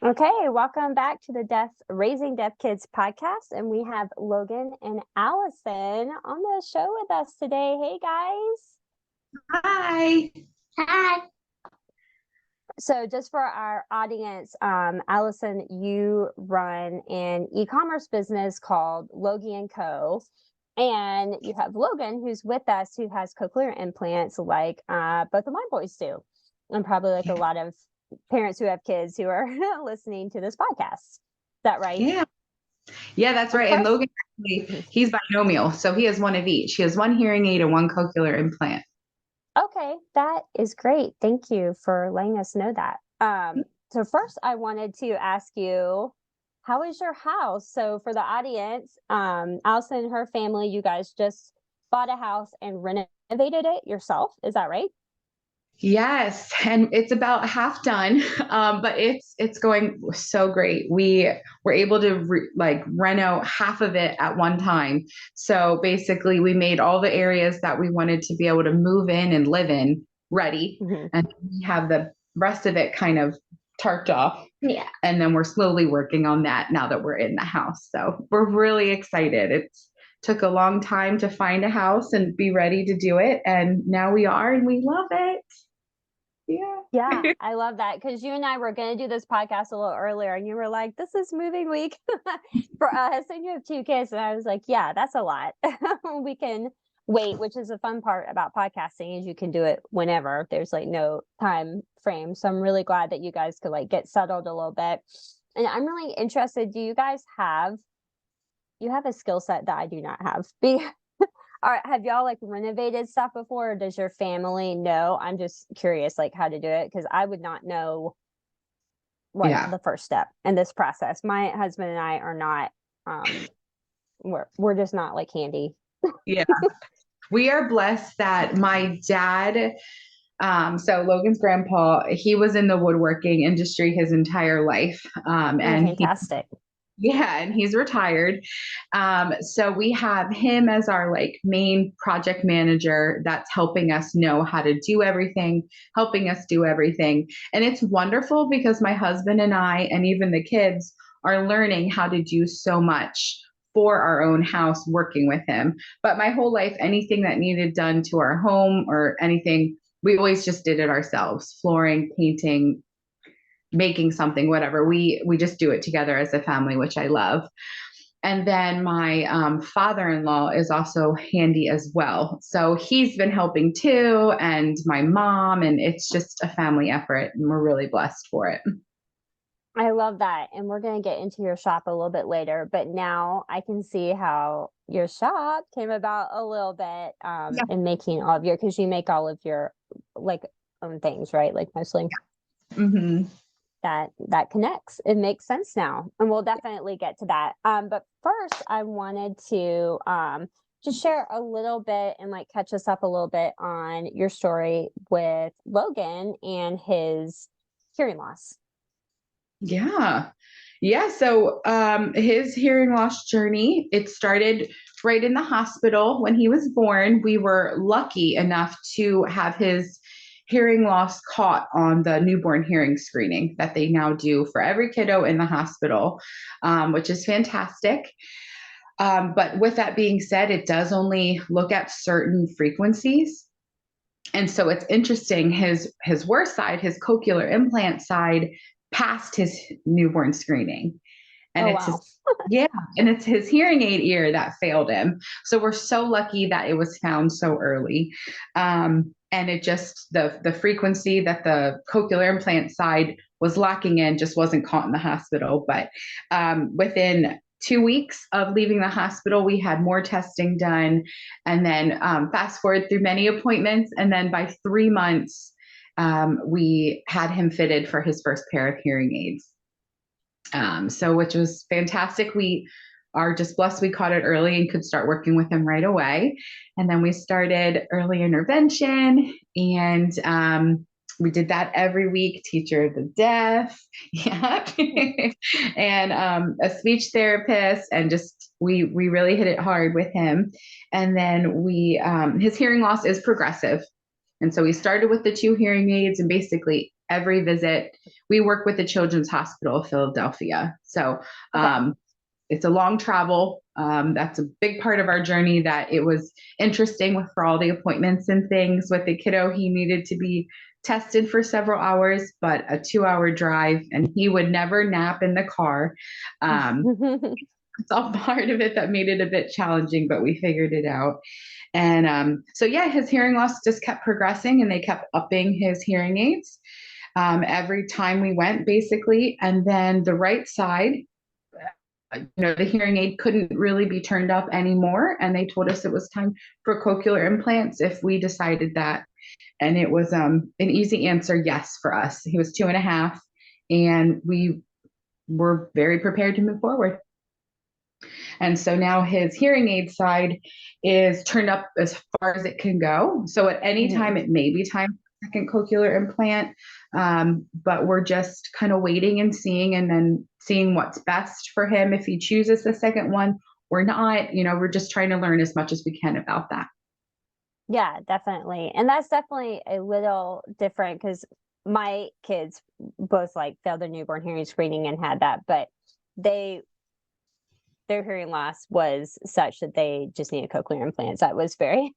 Okay, welcome back to the Raising Deaf Kids podcast. And we have Logan and Allison on the show with us today. Hey, guys. Hi. Hi. So, just for our audience, Allison, you run an e-commerce business called Logie and Co. And you have Logan, who's with us, who has cochlear implants like both of my boys do. And probably like a lot of parents who have kids who are listening to this podcast. Is that right? Yeah, that's right. And Logan, actually, he's binomial. So he has one of each. He has one hearing aid and one cochlear implant. Okay, that is great. Thank you for letting us know that. So first I wanted to ask you, how is your house? So for the audience, Allison and her family, you guys just bought a house and renovated it yourself. Is that right? Yes, and it's about half done, but it's going so great. We were able to rent out half of it at one time. So basically, we made all the areas that we wanted to be able to move in and live in ready, and we have the rest of it kind of tarped off. Yeah. And then we're slowly working on that now that we're in the house. So we're really excited. It's took a long time to find a house and be ready to do it, and now we are, and we love it. Yeah, I love that, because you and I were going to do this podcast a little earlier and you were like, this is moving week for us, and you have 2 kids, and I was like, yeah, that's a lot. We can wait, which is a fun part about podcasting, is you can do it whenever. There's like no time frame. So I'm really glad that you guys could like get settled a little bit. And I'm really interested, do you guys have a skill set that I do not have? Have y'all like renovated stuff before, or does your family know? I'm just curious, like how to do it, because I would not know the first step in this process. My husband and I are not, we're just not like handy. Yeah. We are blessed that my dad, so Logan's grandpa, he was in the woodworking industry his entire life. And fantastic. And he's retired. So we have him as our like main project manager that's helping us know how to do everything, helping us do everything. And it's wonderful because my husband and I, and even the kids, are learning how to do so much for our own house working with him. But my whole life, anything that needed done to our home or anything, we always just did it ourselves. Flooring, painting, making something, whatever. We just do it together as a family, which I love. And then my father-in-law is also handy as well. So he's been helping too, and my mom, and it's just a family effort, and we're really blessed for it. I love that. And we're going to get into your shop a little bit later, but now I can see how your shop came about a little bit in making all of your, because you make all of your like own things, right? Like mostly. Mm-hmm. That connects. It makes sense now, and we'll definitely get to that. But first I wanted to just share a little bit and like catch us up a little bit on your story with Logan and his hearing loss. So his hearing loss journey, it started right in the hospital when he was born. We were lucky enough to have his hearing loss caught on the newborn hearing screening that they now do for every kiddo in the hospital, which is fantastic. But with that being said, it does only look at certain frequencies. And so it's interesting, his worst side, his cochlear implant side, passed his newborn screening. And it's his hearing aid ear that failed him. So we're so lucky that it was found so early. And it just, the frequency that the cochlear implant side was lacking in just wasn't caught in the hospital. But within 2 weeks of leaving the hospital, we had more testing done. And then fast forward through many appointments. And then by 3 months, we had him fitted for his first pair of hearing aids. Which was fantastic. We are just blessed we caught it early and could start working with him right away. And then we started early intervention, and we did that every week, teacher of the deaf, and a speech therapist, and just we really hit it hard with him. And then his hearing loss is progressive. And so we started with the 2 hearing aids, and basically every visit. We work with the Children's Hospital of Philadelphia. So Okay. it's a long travel. That's a big part of our journey, that it was interesting for all the appointments and things with the kiddo. He needed to be tested for several hours, but a 2-hour drive, and he would never nap in the car. It's all part of it that made it a bit challenging, but we figured it out. And so, yeah, his hearing loss just kept progressing, and they kept upping his hearing aids every time we went, basically. And then the right side, the hearing aid couldn't really be turned up anymore. And they told us it was time for cochlear implants if we decided that. And it was an easy answer, yes, for us. He was 2.5, and we were very prepared to move forward. And so now his hearing aid side is turned up as far as it can go. So at any time, it may be time for a second cochlear implant, but we're just kind of waiting and seeing, and then seeing what's best for him if he chooses the second one or not. We're just trying to learn as much as we can about that. Yeah, definitely. And that's definitely a little different because my kids both like failed their newborn hearing screening and had that, but their hearing loss was such that they just needed cochlear implants. That was very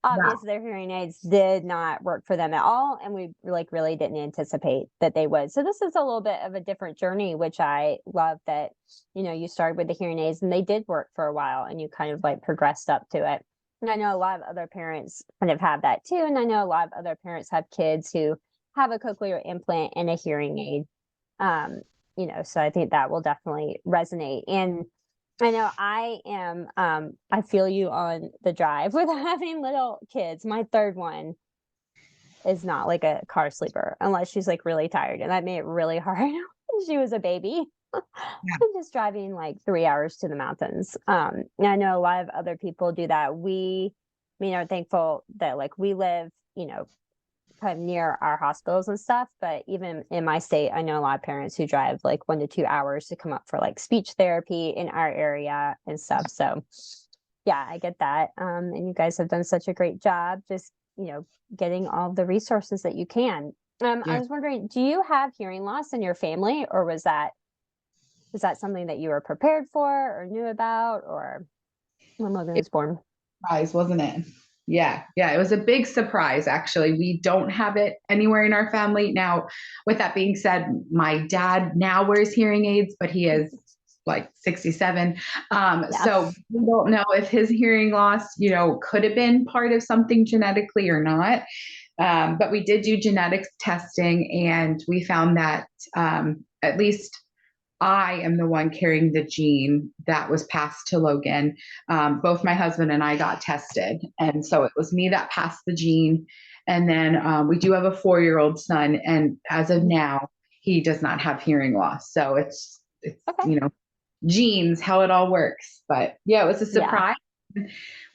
obvious. Wow. Their hearing aids did not work for them at all, and we really didn't anticipate that they would. So this is a little bit of a different journey, which I love that you started with the hearing aids and they did work for a while, and you kind of like progressed up to it. And I know a lot of other parents kind of have that too, and I know a lot of other parents have kids who have a cochlear implant and a hearing aid. So I think that will definitely resonate. And I know I feel you on the drive with having little kids. My third one is not like a car sleeper unless she's like really tired. And that made it really hard when she was a baby. Yeah. I'm just driving like 3 hours to the mountains. And I know a lot of other people do that. We, are thankful that like we live, kind of near our hospitals and stuff. But even in my state, I know a lot of parents who drive like 1 to 2 hours to come up for like speech therapy in our area and stuff. So yeah, I get that. And you guys have done such a great job just, getting all the resources that you can. I Yeah. was wondering, do you have hearing loss in your family, or was that something that you were prepared for or knew about, or when Logan was born? Surprise, wasn't it? Yeah, it was a big surprise, actually. We don't have it anywhere in our family. Now, with that being said, my dad now wears hearing aids, but he is like 67. Yeah. So we don't know if his hearing loss, could have been part of something genetically or not. But we did do genetics testing, and we found that at least I am the one carrying the gene that was passed to Logan. Both my husband and I got tested. And so it was me that passed the gene. And then we do have a 4-year-old son. And as of now, he does not have hearing loss. So it's Okay. Genes, how it all works. But yeah, it was a Yeah. surprise.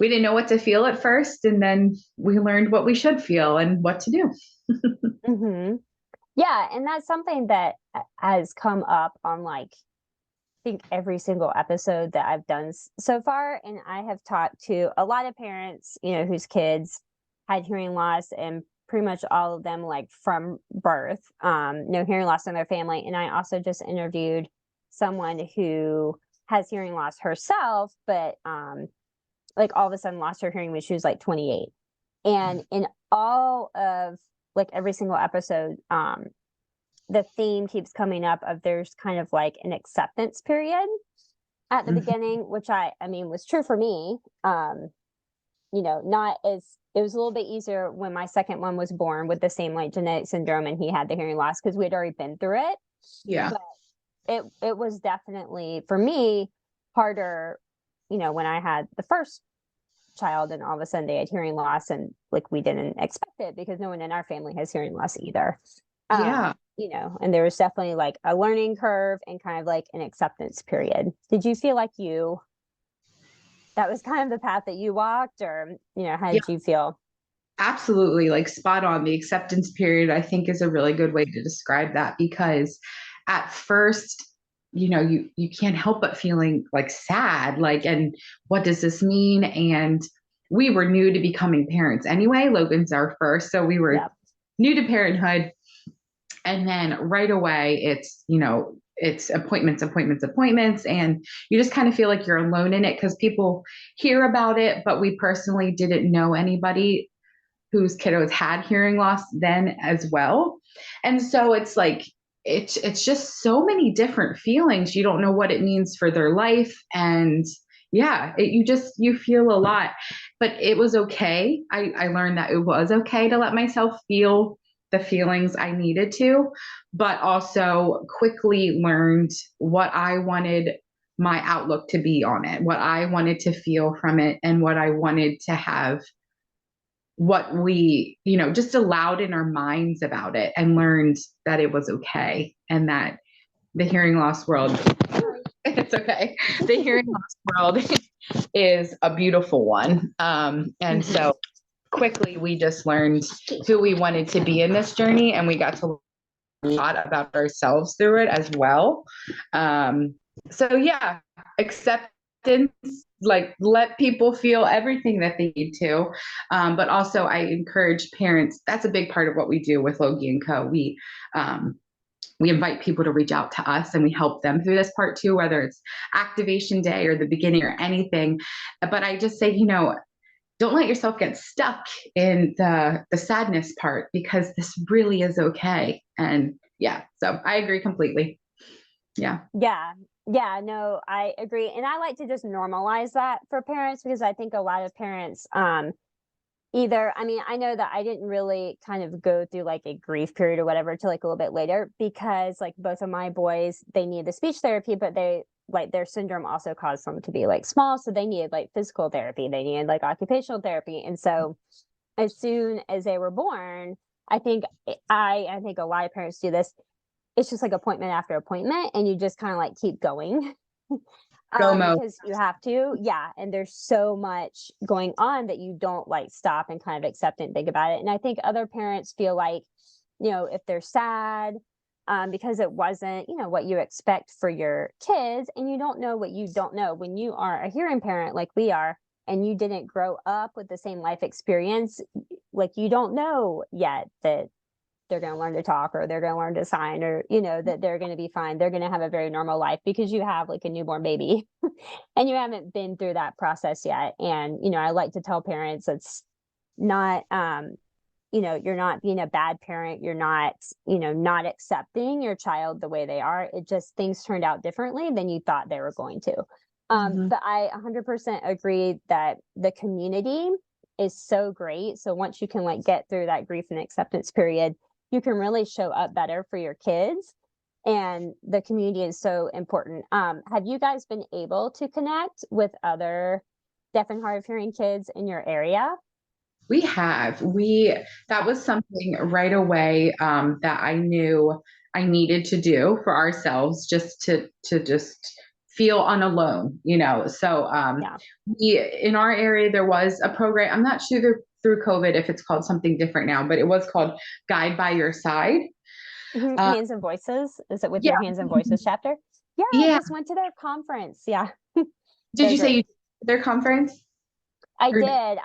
We didn't know what to feel at first. And then we learned what we should feel and what to do. Mm-hmm. Yeah, and that's something that has come up on like I think every single episode that I've done so far. And I have talked to a lot of parents, whose kids had hearing loss, and pretty much all of them like from birth, no hearing loss in their family. And I also just interviewed someone who has hearing loss herself, but like all of a sudden lost her hearing when she was like 28. And in all of like every single episode, the theme keeps coming up of there's kind of like an acceptance period at the beginning, which I mean was true for me. Not as it was a little bit easier when my second one was born with the same like genetic syndrome, and he had the hearing loss because we had already been through it. Yeah. But it was definitely for me harder, when I had the first child and all of a sudden they had hearing loss, and like we didn't expect it because no one in our family has hearing loss either. Yeah. And there was definitely like a learning curve and kind of like an acceptance period. Did you feel like that was kind of the path that you walked, or how did you feel? Absolutely, like spot on. The acceptance period, I think, is a really good way to describe that, because at first, you can't help but feeling like sad, like, and what does this mean? And we were new to becoming parents anyway. Logan's our first, so we were Yeah. new to parenthood. And then right away, it's appointments, appointments, appointments. And you just kind of feel like you're alone in it because people hear about it, but we personally didn't know anybody whose kiddos had hearing loss then as well. And so it's like, it's just so many different feelings. You don't know what it means for their life. And yeah, you feel a lot, but it was okay. I learned that it was okay to let myself feel the feelings I needed to, but also quickly learned what I wanted my outlook to be on it, what I wanted to feel from it, and what I wanted to have, what we, just allowed in our minds about it, and learned that it was okay, and that the hearing loss world, it's okay. The hearing loss world is a beautiful one. And so quickly we just learned who we wanted to be in this journey, and we got to learn a lot about ourselves through it as well. So yeah, acceptance, like let people feel everything that they need to. But also I encourage parents. That's a big part of what we do with Logie and Co. We invite people to reach out to us, and we help them through this part too, whether it's activation day or the beginning or anything. But I just say, don't let yourself get stuck in the sadness part, because this really is okay. And yeah, so I agree completely. Yeah. Yeah. Yeah, no, I agree. And I like to just normalize that for parents, because I think a lot of parents, either, I mean, I know that I didn't really kind of go through like a grief period or whatever till like a little bit later, because like both of my boys, they need the speech therapy, but they like their syndrome also caused them to be like small. So they needed like physical therapy, they needed like occupational therapy. And so as soon as they were born, I think a lot of parents do this. It's just like appointment after appointment, and you just kind of like keep going. Go mode. Because you have to, yeah. And there's so much going on that you don't like stop and kind of accept it and think about it. And I think other parents feel like, if they're sad, because it wasn't, what you expect for your kids, and you don't know what you don't know when you are a hearing parent like we are, and you didn't grow up with the same life experience, like you don't know yet that they're going to learn to talk, or they're going to learn to sign, or that they're going to be fine, they're going to have a very normal life, because you have like a newborn baby and you haven't been through that process yet. And I like to tell parents, it's not you're not being a bad parent, you're not not accepting your child the way they are. It just, things turned out differently than you thought they were going to. But I 100% agree that the community is so great. So once you can like get through that grief and acceptance period, you can really show up better for your kids, and the community is so important. Have you guys been able to connect with other deaf and hard of hearing kids in your area? We have. That was something right away, that I knew I needed to do for ourselves, just to just feel unalone, So Yeah. in our area there was a program. I'm not sure through COVID if it's called something different now, but it was called Guide by Your Side. Hands and Voices. Is it with Yeah. your Hands and Voices chapter? Yeah, I Yeah. just went to their conference. Yeah. Did They're you say you great. did their conference? I Or, did.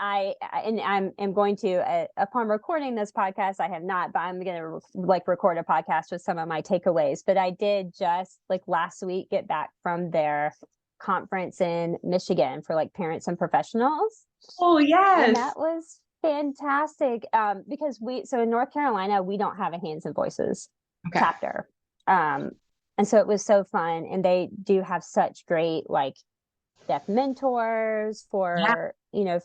And I'm going to, upon recording this podcast, I have not, but I'm going to like record a podcast with some of my takeaways. But I did just like last week get back from their conference in Michigan for like parents and professionals. oh And yes. that was fantastic. Because so in North Carolina, we don't have a Hands and Voices Okay. chapter. And so it was so fun. And they do have such great like deaf mentors for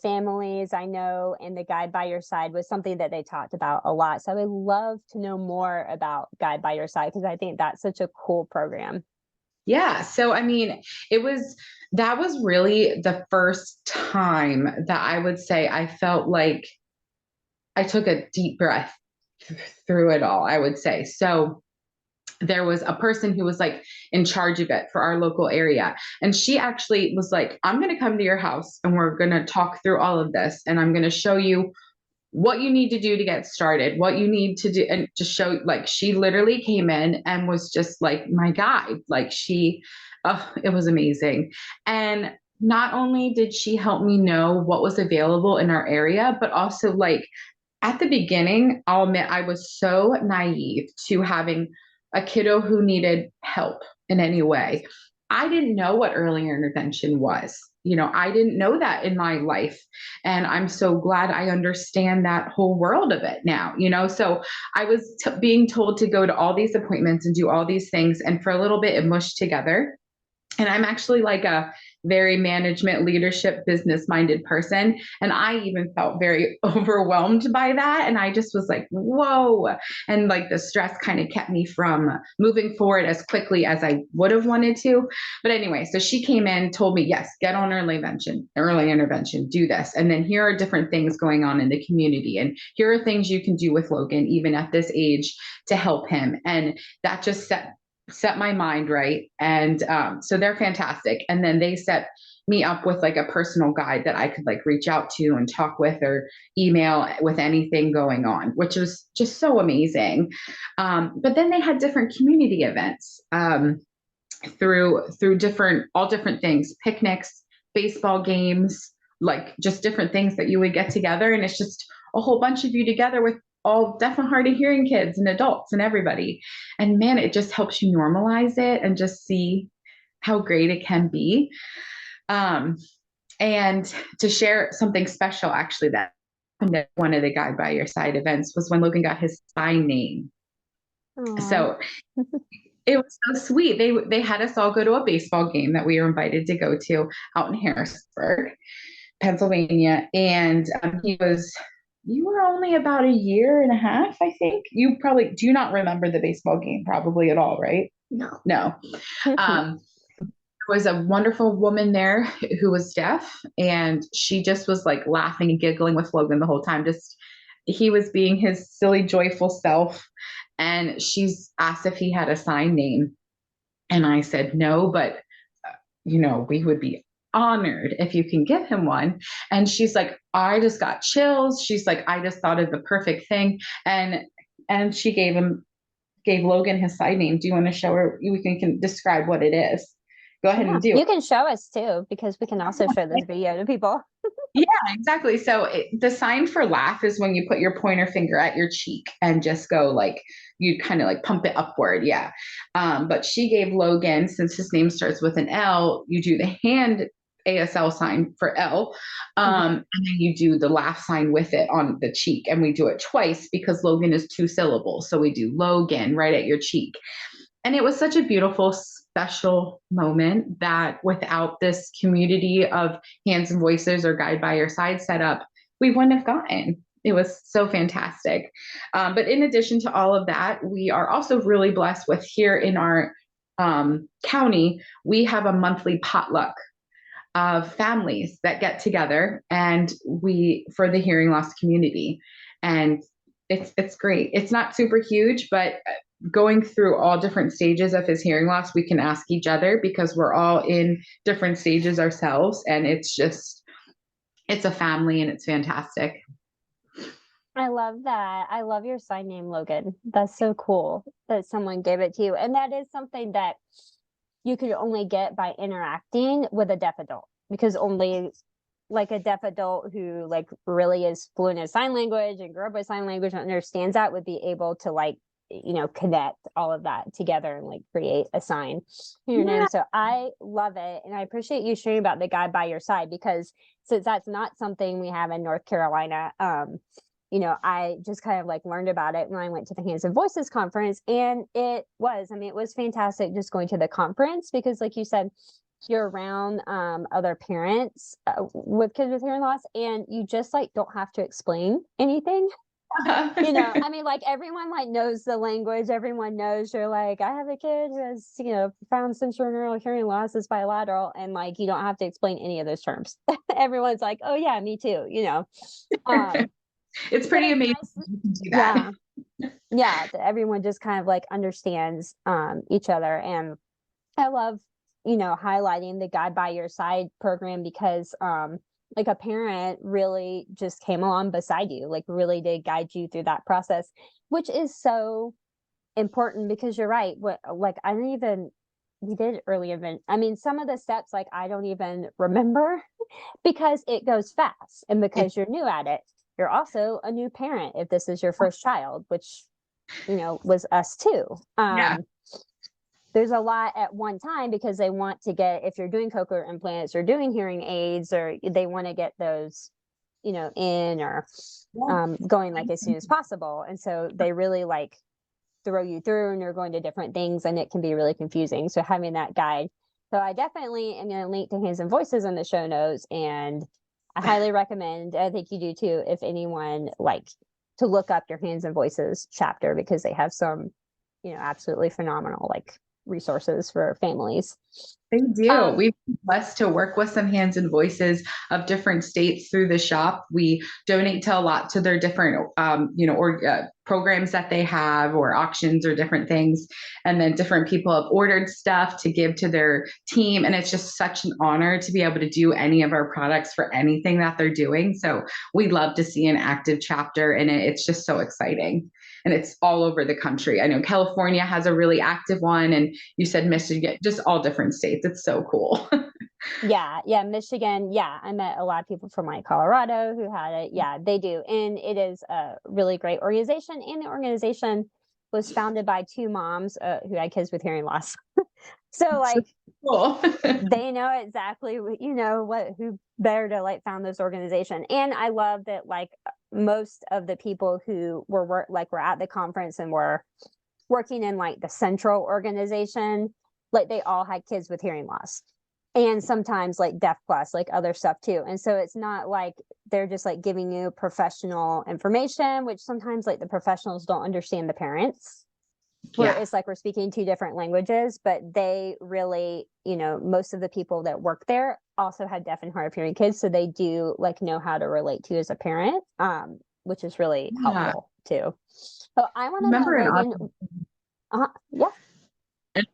families, I know. And the Guide by Your Side was something that they talked about a lot. So I would love to know more about Guide by Your Side, because I think that's such a cool program. Yeah. So, I mean, that was really the first time that I would say I felt like I took a deep breath through it all, I would say. So, there was a person who was like in charge of it for our local area. And she actually was like, I'm going to come to your house and we're going to talk through all of this. And I'm going to show you what you need to do to get started, what you need to do. And just show, like, she literally came in and was just like my guide. Like, it was amazing. And not only did she help me know what was available in our area, but also like At the beginning, I'll admit I was so naive to having a kiddo who needed help in any way. I didn't know what early intervention was. I didn't know that in my life. And I'm so glad I understand that whole world of it now. So I was being told to go to all these appointments and do all these things. And for a little bit, it mushed together. And I'm actually like a very management, leadership, business minded person. And I even felt very overwhelmed by that. And I just was like, whoa. And like the stress kind of kept me from moving forward as quickly as I would have wanted to. But anyway, so she came in, told me, yes, get on early intervention, do this. And then here are different things going on in the community. And here are things you can do with Logan, even at this age, to help him. And that just set my mind right. And so they're fantastic. And then they set me up with like a personal guide that I could like reach out to and talk with or email with anything going on, which was just so amazing. But then they had different community events through all different things, picnics, baseball games, like just different things that you would get together. And it's just a whole bunch of you together with all deaf and hard of hearing kids and adults and everybody. And man, it just helps you normalize it and just see how great it can be. And to share something special, actually, that happened at one of the Guide by Your Side events was when Logan got his sign name. Aww. So it was so sweet. They had us all go to a baseball game that we were invited to go to out in Harrisburg, Pennsylvania. And you were only about a year and a half, I think. You probably do not remember the baseball game probably at all, right? No. There was a wonderful woman there who was deaf, and she just was like laughing and giggling with Logan the whole time. Just he was being his silly, joyful self. And she's asked if he had a sign name. And I said no, but we would be honored if you can give him one. And she's like, I just got chills. She's like, I just thought of the perfect thing. And she gave Logan his sign name. Do you want to show her? We can describe what it is. Go ahead and do it. You can show us too, because we can also show this video to people. Yeah, exactly. So the sign for laugh is when you put your pointer finger at your cheek and just go like, you kind of like pump it upward. Yeah. But she gave Logan, since his name starts with an L, you do the hand ASL sign for L. And then you do the laugh sign with it on the cheek. And we do it twice because Logan is 2 syllables. So we do Logan right at your cheek. And it was such a beautiful, special moment that without this community of Hands and Voices or Guide by Your Side set up, we wouldn't have gotten. It was so fantastic. But in addition to all of that, we are also really blessed with here in our county, we have a monthly potluck of families that get together and for the hearing loss community. And it's great. It's not super huge, but going through all different stages of his hearing loss, we can ask each other because we're all in different stages ourselves. And it's a family and it's fantastic. I love that. I love your sign name, Logan. That's so cool that someone gave it to you. And that is something that you could only get by interacting with a deaf adult, because only like a deaf adult who like really is fluent in sign language and grew up with sign language and understands that would be able to like, connect all of that together and like create a sign for your name. So I love it. And I appreciate you sharing about the Guide by Your Side, because since that's not something we have in North Carolina, I just kind of like learned about it when I went to the Hands and Voices conference. And it was fantastic just going to the conference, because like you said, you're around other parents with kids with hearing loss, and you just like don't have to explain anything. Like everyone like knows the language. Everyone knows you're like, I have a kid who has, profound sensorineural hearing loss, is bilateral, and like you don't have to explain any of those terms. Everyone's like, oh yeah, me too. It's pretty amazing. Nice. You can do that. Yeah. Everyone just kind of like understands each other. And I love, highlighting the Guide by Your Side program, because like a parent really just came along beside you, like really did guide you through that process, which is so important, because you're right. We did early event. Some of the steps, like I don't even remember because it goes fast and because you're new at it. you're also a new parent if this is your first child, which, was us too. Yeah. There's a lot at one time because they want to get, if you're doing cochlear implants or doing hearing aids, or they want to get those, in or going like as soon as possible. And so they really like throw you through, and you're going to different things, and it can be really confusing. So having that guide. So I definitely am going to link to Hands and Voices in the show notes, and I highly recommend, I think you do too, if anyone like to look up your Hands and Voices chapter, because they have some, absolutely phenomenal like resources for families. They do. We've been blessed to work with some Hands and Voices of different states through the shop. We donate to a lot to their different, programs that they have, or auctions or different things. And then different people have ordered stuff to give to their team. And it's just such an honor to be able to do any of our products for anything that they're doing. So we love to see an active chapter in it. It's just so exciting. And it's all over the country. I know California has a really active one, and you said Michigan, just all different states. It's so cool. Yeah, Michigan. Yeah, I met a lot of people from like Colorado who had it. Yeah, they do. And it is a really great organization. And the organization was founded by two moms who had kids with hearing loss. So like cool. they know exactly who better to like found this organization. And I love that like most of the people who were at the conference and were working in like the central organization, like they all had kids with hearing loss, and sometimes like deaf plus, like other stuff too. And so it's not like they're just like giving you professional information, which sometimes like the professionals don't understand the parents, where it's like we're speaking two different languages. But they really, most of the people that work there also had deaf and hard of hearing kids, so they do like know how to relate to you as a parent, which is really helpful too. So I want to know, Logan. Yeah. And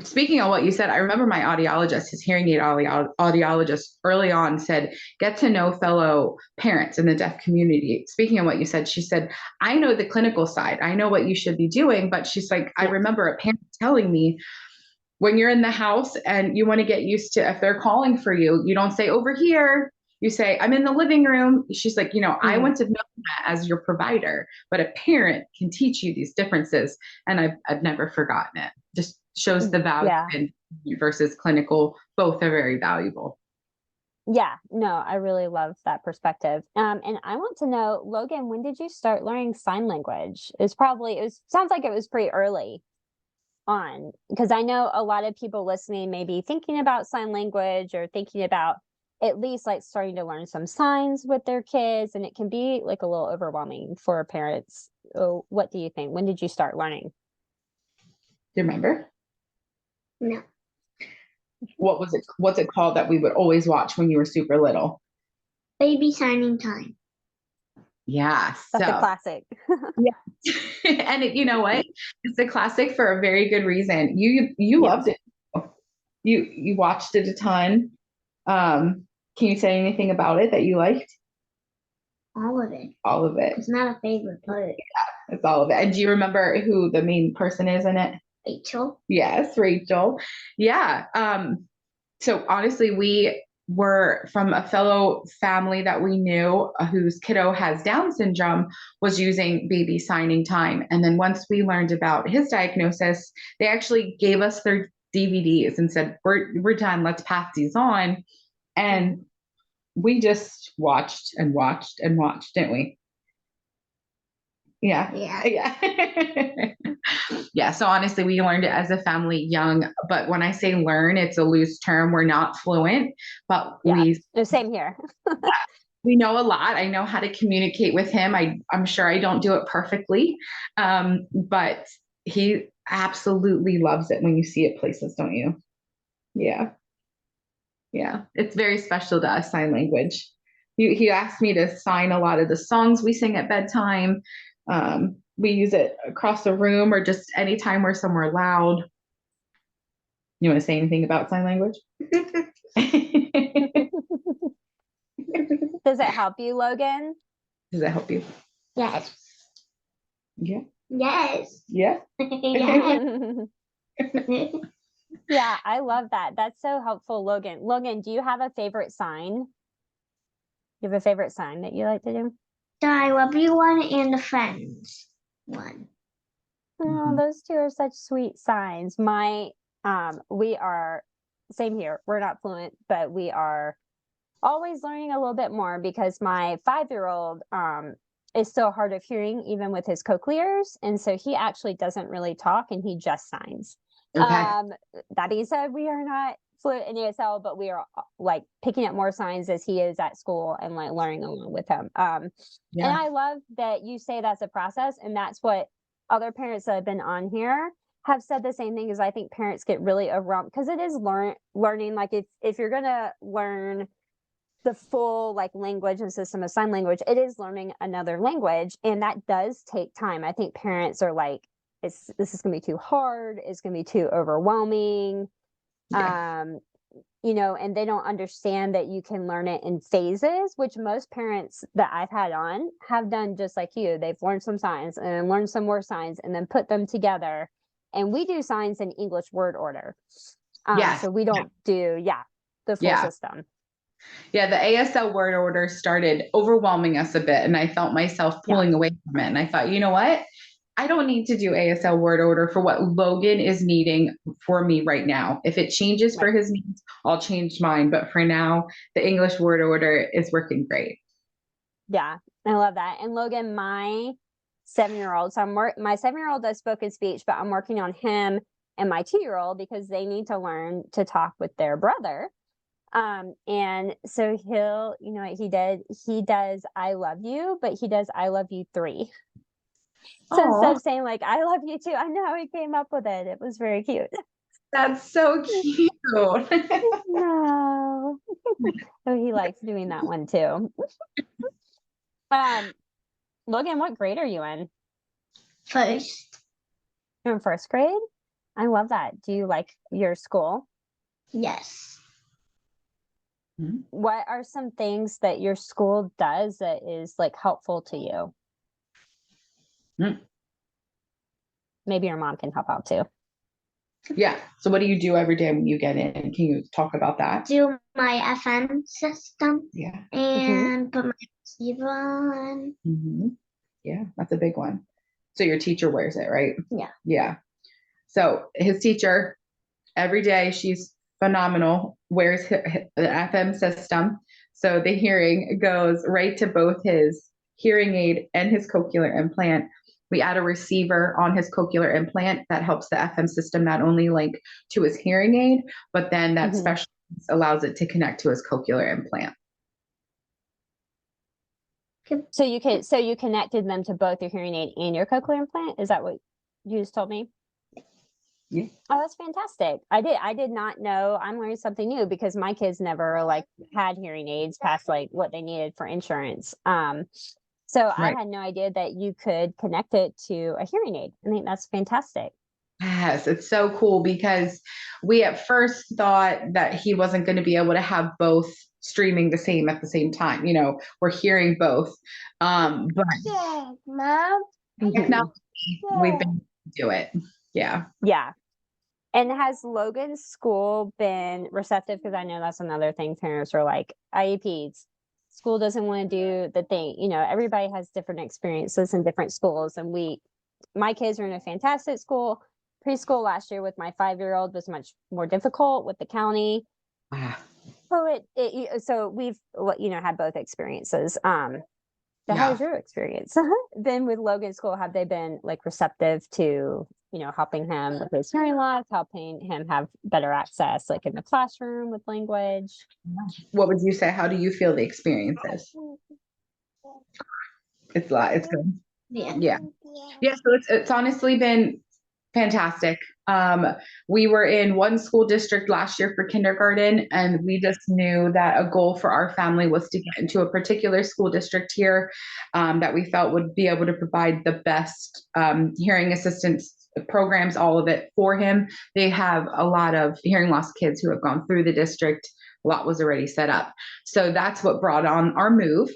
speaking of what you said, I remember my audiologist, his hearing aid audiologist early on said, get to know fellow parents in the deaf community. Speaking of what you said, she said, I know the clinical side. I know what you should be doing. But she's like, I remember a parent telling me, when you're in the house and you want to get used to, if they're calling for you, you don't say over here. You say, I'm in the living room. She's like, I want to know that as your provider, but a parent can teach you these differences. And I've never forgotten it. Just shows the value in versus clinical. Both are very valuable. Yeah, no, I really love that perspective. And I want to know, Logan, when did you start learning sign language? Sounds like it was pretty early on, because I know a lot of people listening may be thinking about sign language, or thinking about at least like starting to learn some signs with their kids, and it can be like a little overwhelming for parents. Oh, what do you think? When did you start learning? Do you remember? No. What was it? What's it called that we would always watch when you were super little? Baby signing time. Yeah, that's a classic. Yeah. And you know what? It's a classic for a very good reason. You loved it. You watched it a ton. Can you say anything about it that you liked? All of it. All of it. It's not a favorite part. Yeah, it's all of it. And do you remember who the main person is in it? Rachel. Yes, Rachel. Yeah. So honestly, we were from a fellow family that we knew whose kiddo has Down syndrome, was using baby signing time. And then once we learned about his diagnosis, they actually gave us their DVDs and said, we're done. Let's pass these on. And we just watched and watched and watched, didn't we? Yeah. Yeah. So honestly, we learned it as a family young, but when I say learn, it's a loose term. We're not fluent, but same here. We know a lot. I know how to communicate with him. I'm sure I don't do it perfectly. But he absolutely loves it when you see it places, don't you? Yeah. Yeah. It's very special to us, sign language. He asked me to sign a lot of the songs we sing at bedtime. We use it across the room, or just anytime we're somewhere loud. You want to say anything about sign language? Does it help you, Logan? Does it help you? Yes. Yeah. Yes. Yeah. Yeah, I love that. That's so helpful, Logan. Logan, do you have a favorite sign? You have a favorite sign that you like to do? The I love you one and the friends one. Oh, those two are such sweet signs. We are same here. We're not fluent, but we are always learning a little bit more because my 5-year-old is still hard of hearing even with his cochlears, and so he actually doesn't really talk and he just signs. Okay. That being said, we are not fluent in ASL, but we are like picking up more signs as he is at school and like learning along with him. And I love that you say that's a process, and that's what other parents that have been on here have said the same thing. Is I think parents get really overwhelmed because it is learning. Like if you're gonna learn the full like language and system of sign language, it is learning another language, and that does take time. I think parents are like, this is gonna be too hard, it's gonna be too overwhelming. And they don't understand that you can learn it in phases, which most parents that I've had on have done just like you. They've learned some signs and then learned some more signs and then put them together. And we do signs in English word order. So we don't do the full system. Yeah, the ASL word order started overwhelming us a bit, and I felt myself pulling away from it. And I thought, you know what? I don't need to do ASL word order for what Logan is needing for me right now. If it changes for his needs, I'll change mine. But for now, the English word order is working great. Yeah, I love that. And Logan, my 7-year-old, so my 7-year-old does spoken speech, but I'm working on him and my 2-year-old because they need to learn to talk with their brother. And so he does I love you, but he does I love you 3. So instead of saying like I love you too, I know how he came up with it. It was very cute. That's so cute. No. Oh, he likes doing that one too. Logan, what grade are you in? First. You're in 1st grade? I love that. Do you like your school? Yes. What are some things that your school does that is like helpful to you? Maybe your mom can help out too. Yeah. So what do you do every day when you get in? Can you talk about that? Do my FM system. Yeah. And put my receiver on. Yeah, that's a big one. So your teacher wears it, right? Yeah. Yeah. So his teacher, every day, she's phenomenal, wears the FM system. So the hearing goes right to both his hearing aid and his cochlear implant. We add a receiver on his cochlear implant that helps the FM system not only link to his hearing aid, but then that special allows it to connect to his cochlear implant. So you connected them to both your hearing aid and your cochlear implant? Is that what you just told me? Yeah. Oh, that's fantastic. I did not know. I'm learning something new because my kids never like had hearing aids past like what they needed for insurance. So I had no idea that you could connect it to a hearing aid. I think that's fantastic. Yes, it's so cool because we at first thought that he wasn't going to be able to have both streaming at the same time. We're hearing both. But Mom. technology, we've been able to do it. Yeah. Yeah. And has Logan's school been receptive? Because I know that's another thing parents are like, IEPs. School doesn't want to do the thing. Everybody has different experiences in different schools. And my kids are in a fantastic school. Preschool last year with my 5-year-old was much more difficult with the county. So we've had both experiences. How was your experience? Then with Logan's school, have they been like receptive to helping him with his hearing loss, helping him have better access like in the classroom with language? What would you say? How do you feel the experience is? It's good. Yeah. So it's honestly been fantastic. We were in one school district last year for kindergarten, and we just knew that a goal for our family was to get into a particular school district here that we felt would be able to provide the best hearing assistance programs, all of it for him. They have a lot of hearing loss kids who have gone through the district. A lot was already set up. So that's what brought on our move.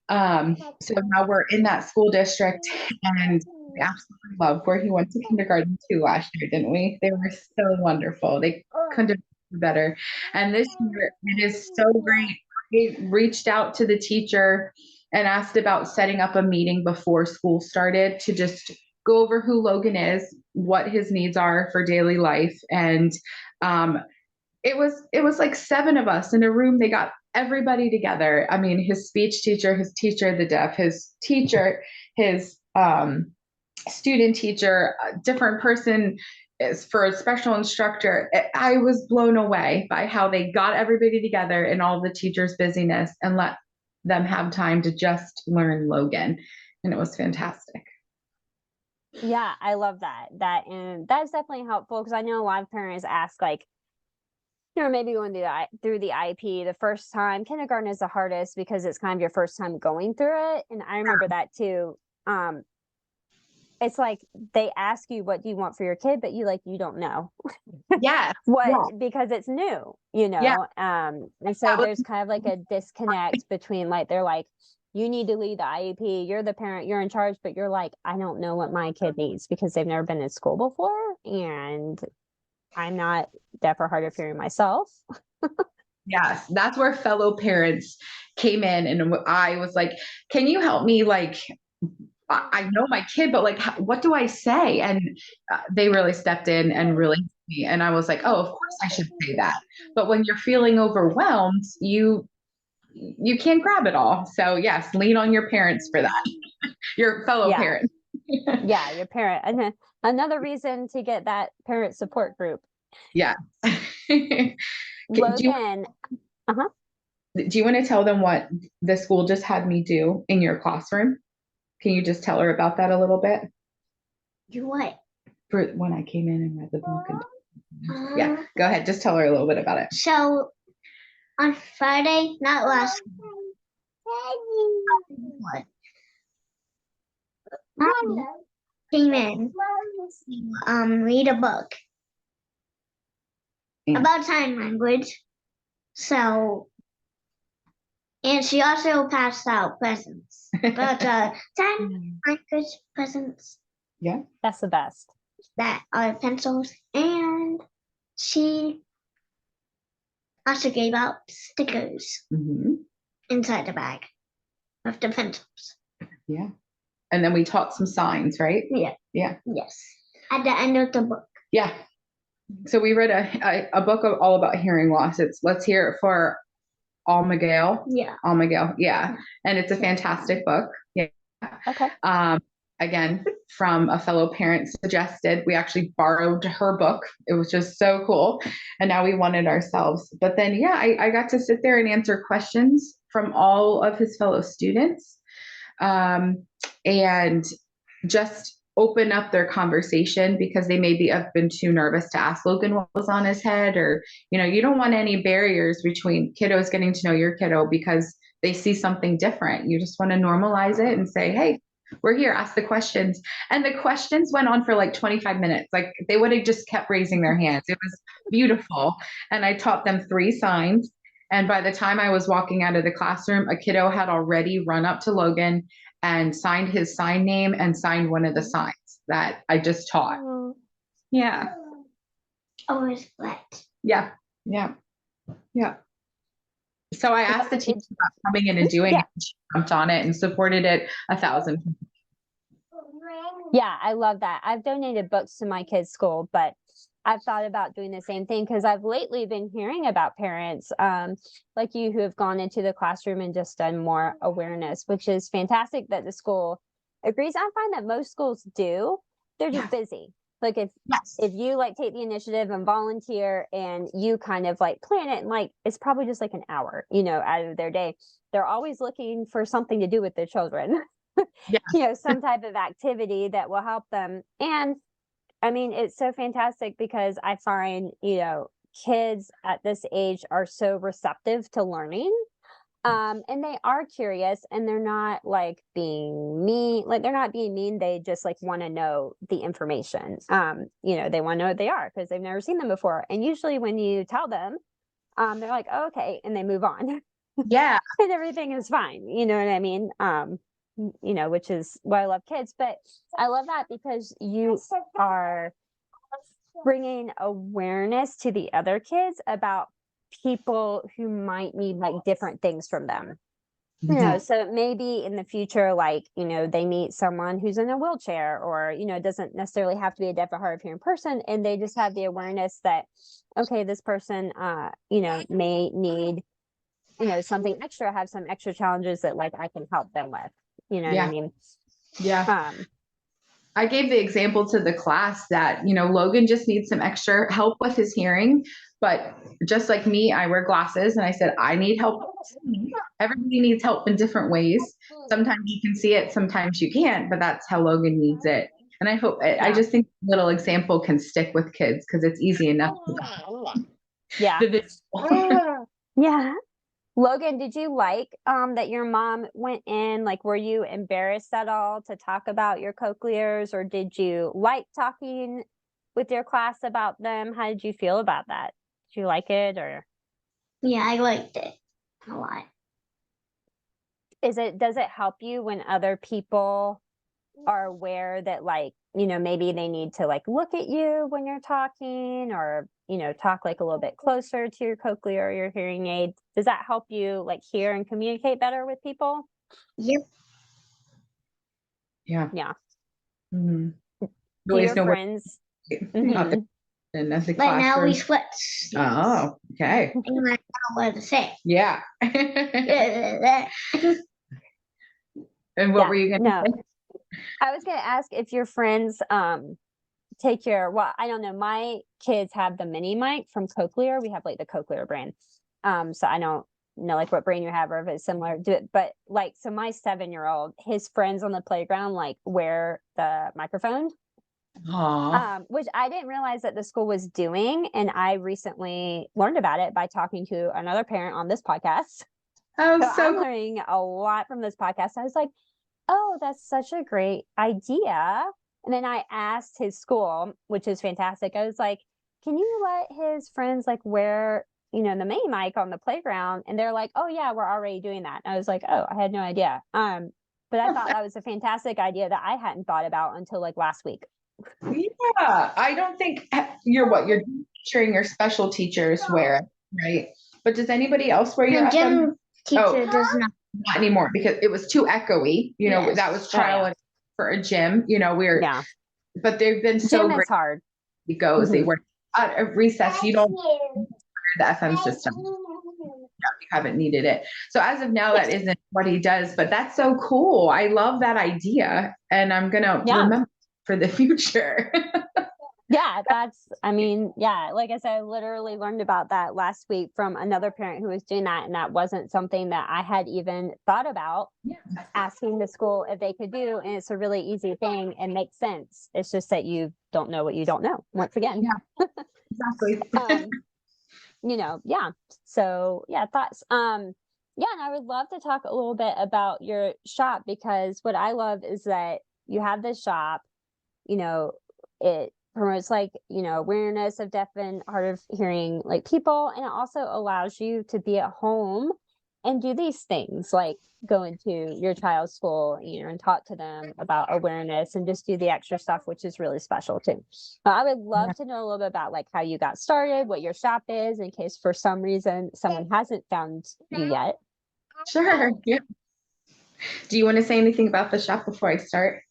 So now we're in that school district, and we absolutely loved where he went to kindergarten too last year, didn't we? They were so wonderful. They couldn't have been better. And this year, it is so great. We reached out to the teacher and asked about setting up a meeting before school started to just go over who Logan is, what his needs are for daily life. And it was like 7 of us in a room. They got everybody together. I mean, his speech teacher, his teacher of the deaf, his teacher, his student teacher, a different person is for a special instructor. I was blown away by how they got everybody together in all the teachers' busyness and let them have time to just learn Logan. And it was fantastic. Yeah, I love that. And that's definitely helpful, because I know a lot of parents ask, like, maybe going through the IEP the first time. Kindergarten is the hardest because it's kind of your first time going through it. And I remember that too. It's like they ask you, what do you want for your kid? But you don't know Yeah. because it's new, Yeah. and so there's kind of like a disconnect between, like, they're like, you need to lead the IEP. You're the parent, you're in charge, but you're like, I don't know what my kid needs because they've never been in school before. And I'm not deaf or hard of hearing myself. Yes, that's where fellow parents came in, and I was like, can you help me? Like, I know my kid, but like, what do I say? And they really stepped in and really helped me. And I was like, oh, of course I should say that. But when you're feeling overwhelmed, you can't grab it all. So yes, lean on your parents for that. Your fellow parents. Yeah, your parent. And then another reason to get that parent support group. Yeah. Logan. Do you want to tell them what the school just had me do in your classroom? Can you just tell her about that a little bit? Do what? For when I came in and read the book. Yeah, go ahead. Just tell her a little bit about it. So on Friday, not last what? Came in, read a book about sign language. So, and she also passed out presents, about sign language presents. Yeah, that's the best. That are pencils, and she also gave out stickers inside the bag of the pencils. Yeah. And then we taught some signs, right? Yeah. Yeah. Yes. At the end of the book. Yeah. So we read a book all about hearing loss. It's Let's Hear It for Miguel. Yeah. Miguel. Yeah. And it's a fantastic book. Yeah. Okay. Again, from a fellow parent suggested. We actually borrowed her book. It was just so cool. And now we want it ourselves. But then, yeah, I got to sit there and answer questions from all of his fellow students. And just open up their conversation, because they maybe have been too nervous to ask Logan what was on his head, or, you don't want any barriers between kiddos getting to know your kiddo because they see something different. You just want to normalize it and say, hey, we're here, ask the questions. And the questions went on for like 25 minutes. Like, they would have just kept raising their hands. It was beautiful. And I taught them 3 signs. And by the time I was walking out of the classroom, a kiddo had already run up to Logan and signed his sign name and signed one of the signs that I just taught. Yeah. Always glad. Yeah. Yeah. Yeah. So I asked the teacher about coming in and doing it. She jumped on it and supported it 1,000%. Yeah, I love that. I've donated books to my kids' school, but I've thought about doing the same thing, because I've lately been hearing about parents like you who have gone into the classroom and just done more awareness, which is fantastic that the school agrees. I find that most schools do. They're just busy. Like, if you like take the initiative and volunteer and you kind of like plan it, and like, it's probably just like an hour, out of their day. They're always looking for something to do with their children. Some type of activity that will help them. And I mean, it's so fantastic, because I find, kids at this age are so receptive to learning. And they are curious, and they're not like being mean. Like, they're not being mean. They just like want to know the information. They want to know what they are because they've never seen them before. And usually when you tell them, they're like, oh, okay. And they move on. Yeah. And everything is fine. You know what I mean? Which is why I love kids. But I love that because you are bringing awareness to the other kids about people who might need like different things from them. You know, so maybe in the future, like, you know, they meet someone who's in a wheelchair, or, you know, it doesn't necessarily have to be a deaf or hard of hearing person. And they just have the awareness that, okay, this person, you know, may need, you know, something extra, have some extra challenges that like I can help them with. You know what I mean? Yeah. I gave the example to the class that, you know, Logan just needs some extra help with his hearing, but just like me, I wear glasses, and I said, I need help. Everybody needs help in different ways. Sometimes you can see it, sometimes you can't, but that's how Logan needs it. And I hope, I just think little example can stick with kids because it's easy enough. Yeah. Yeah. Logan, did you like that your mom went in? Like, were you embarrassed at all to talk about your cochlears, or did you like talking with your class about them? How did you feel about that? Did you like it, or? Yeah, I liked it a lot. Does it help you when other people are aware that, like, you know, maybe they need to like look at you when you're talking, or, you know, talk like a little bit closer to your cochlear or your hearing aid? Does that help you like hear and communicate better with people? Yep. Yeah. Yeah. Mm-hmm. Do your friends? And as a But now we classroom. switch. Oh, okay. And I know what to say. Yeah. And what were you going to say? I was going to ask if your friends take your, well, I don't know. My kids have the mini mic from Cochlear. We have like the Cochlear brand. So I don't know like what brand you have, or if it's similar to it. But like, so my 7-year-old, his friends on the playground like wear the microphone. Which I didn't realize that the school was doing. And I recently learned about it by talking to another parent on this podcast. So I'm learning a lot from this podcast. I was like, oh, that's such a great idea. And then I asked his school, which is fantastic. I was like, can you let his friends like wear, you know, the mini mic on the playground? And they're like, oh yeah, we're already doing that. And I was like, oh, I had no idea. But I thought that was a fantastic idea that I hadn't thought about until like last week. Yeah, I don't think you're teaching your special teachers wear it, right? But does anybody else wear your gym teacher does not anymore, because it was too echoey. You know, that was trial for a gym. You know, but they've been so great. Gym is hard. It goes. They work at a recess. You don't the FM system. You haven't needed it. So as of now, that isn't what he does. But that's so cool. I love that idea, and I'm gonna remember for the future. Yeah, like I said, I literally learned about that last week from another parent who was doing that. And that wasn't something that I had even thought about asking the school if they could do. And it's a really easy thing and makes sense. It's just that you don't know what you don't know, once again. Yeah, exactly. You know, yeah. So yeah, thoughts. Yeah, and I would love to talk a little bit about your shop, because what I love is that you have this shop, you know, it promotes like, you know, awareness of deaf and hard of hearing like people, and it also allows you to be at home and do these things like go into your child's school, you know, and talk to them about awareness and just do the extra stuff, which is really special too. I would love to know a little bit about like how you got started, what your shop is, in case for some reason someone hasn't found you yet. Sure. Yeah. Do you want to say anything about the shop before I start?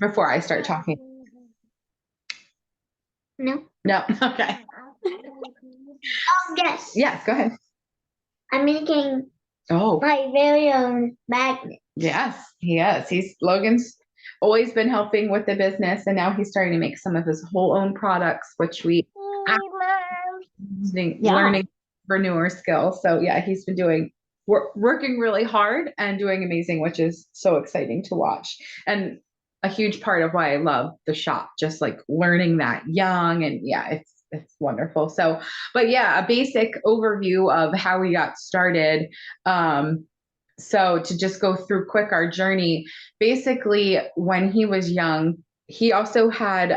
Before I start talking? No. Okay. Yes. Yes, go ahead. I'm making my very own magnet. Yes, he is. Logan's always been helping with the business, and now he's starting to make some of his whole own products, which we learning for newer skills. So yeah, he's been working really hard and doing amazing, which is so exciting to watch. And a huge part of why I love the shop, just like learning that young, and yeah, it's wonderful. So, but yeah, a basic overview of how we got started. So to just go through quick our journey, basically when he was young, he also had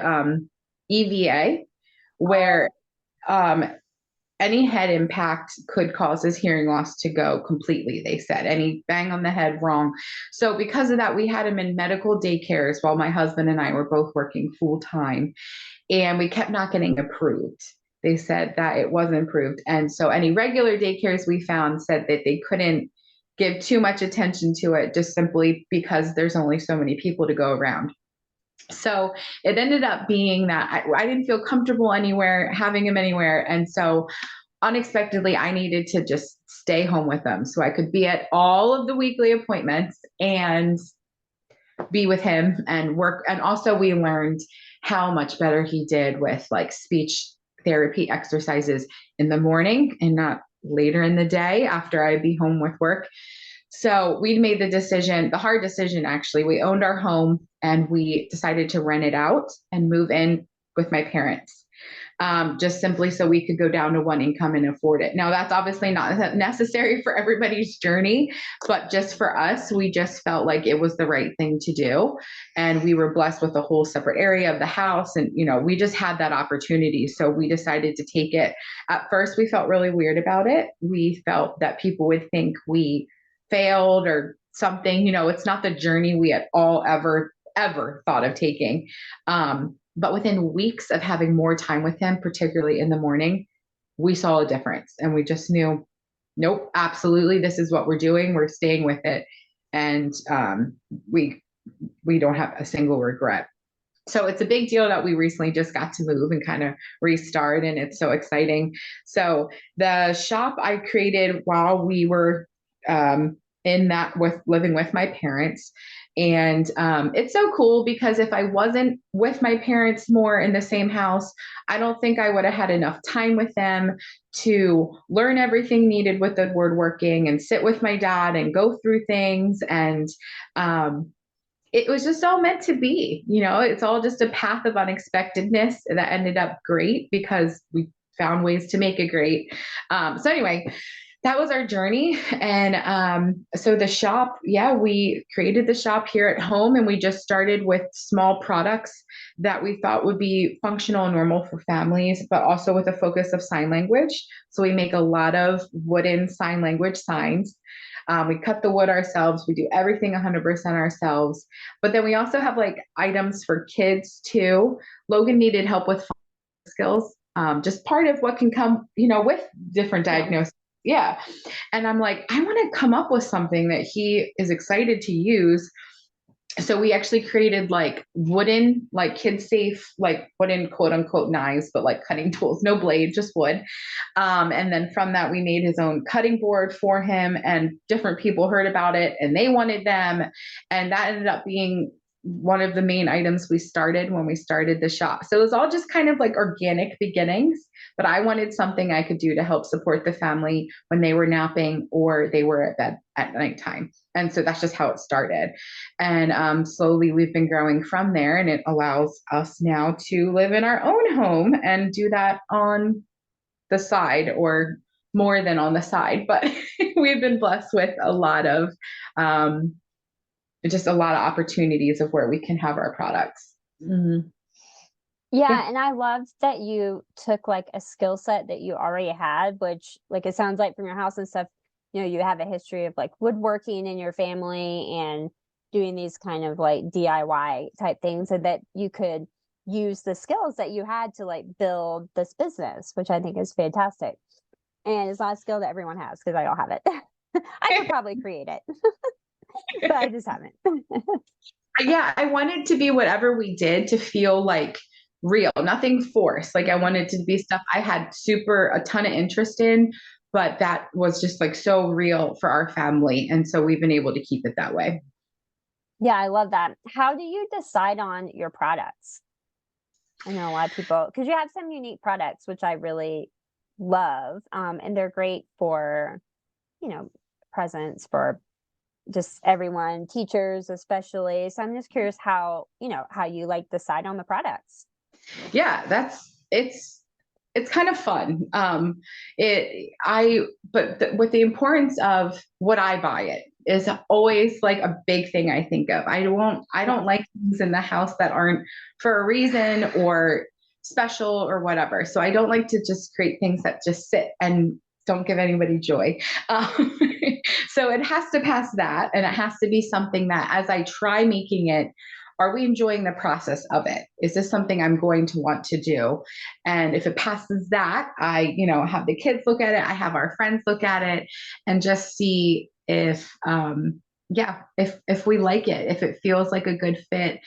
EVA, where any head impact could cause his hearing loss to go completely, they said. Any bang on the head, wrong. So because of that, we had him in medical daycares while my husband and I were both working full time, and we kept not getting approved. they said that it was improved. And so any regular daycares we found said that they couldn't give too much attention to it just simply because there's only so many people to go around. So it ended up being that I didn't feel comfortable anywhere, having him anywhere. And so unexpectedly, I needed to just stay home with them so I could be at all of the weekly appointments and be with him and work. And also we learned how much better he did with like speech therapy exercises in the morning and not later in the day after I'd be home with work. So we made the decision, the hard decision actually. We owned our home and we decided to rent it out and move in with my parents, just simply so we could go down to one income and afford it. Now, that's obviously not necessary for everybody's journey, but just for us, we just felt like it was the right thing to do. And we were blessed with a whole separate area of the house. And, you know, we just had that opportunity. So we decided to take it. At first, we felt really weird about it. We felt that people would think we failed or something. You know, it's not the journey we had all ever thought of taking. But within weeks of having more time with him, particularly in the morning, we saw a difference and we just knew, nope, absolutely, this is what we're doing. We're staying with it. And we don't have a single regret. So it's a big deal that we recently just got to move and kind of restart, and it's so exciting. So the shop I created while we were living with my parents. And it's so cool because if I wasn't with my parents more in the same house, I don't think I would have had enough time with them to learn everything needed with the woodworking and sit with my dad and go through things. And it was just all meant to be, you know, it's all just a path of unexpectedness that ended up great because we found ways to make it great. So anyway, that was our journey. And so the shop, we created the shop here at home, and we just started with small products that we thought would be functional and normal for families, but also with a focus of sign language. So we make a lot of wooden sign language signs. We cut the wood ourselves. We do everything 100% ourselves. But then we also have like items for kids too. Logan needed help with skills, just part of what can come, you know, with different diagnoses. Yeah. And I'm like, I want to come up with something that he is excited to use. So we actually created like wooden, like kid safe, like wooden quote unquote knives, but like cutting tools, no blade, just wood. And then from that, we made his own cutting board for him, and different people heard about it and they wanted them. And that ended up being one of the main items we started when we started the shop. So it was all just kind of like organic beginnings, but I wanted something I could do to help support the family when they were napping or they were at bed at nighttime. And so that's just how it started. And slowly we've been growing from there, and it allows us now to live in our own home and do that on the side, or more than on the side. But we've been blessed with a lot of opportunities of where we can have our products. Mm-hmm. Yeah, and I loved that you took like a skill set that you already had, which like it sounds like from your house and stuff, you know, you have a history of like woodworking in your family and doing these kind of like DIY type things, and that you could use the skills that you had to like build this business, which I think is fantastic. And it's not a skill that everyone has because I don't have it. I could probably create it, but I just haven't. Yeah, I wanted to be whatever we did to feel like real, nothing forced. Like I wanted to be stuff I had a ton of interest in, but that was just like so real for our family. And so we've been able to keep it that way. Yeah, I love that. How do you decide on your products? I know a lot of people, because you have some unique products, which I really love. And they're great for, you know, presents for just everyone, teachers especially. So I'm just curious how you like decide on the products. Yeah, it's kind of fun. With the importance of what I buy it is always like a big thing I think of. I don't like things in the house that aren't for a reason or special or whatever. So I don't like to just create things that just sit and don't give anybody joy. So it has to pass that, and it has to be something that as I try making it, are we enjoying the process of it? Is this something I'm going to want to do? And if it passes that, I, have the kids look at it, I have our friends look at it, and just see if, if we like it, if it feels like a good fit.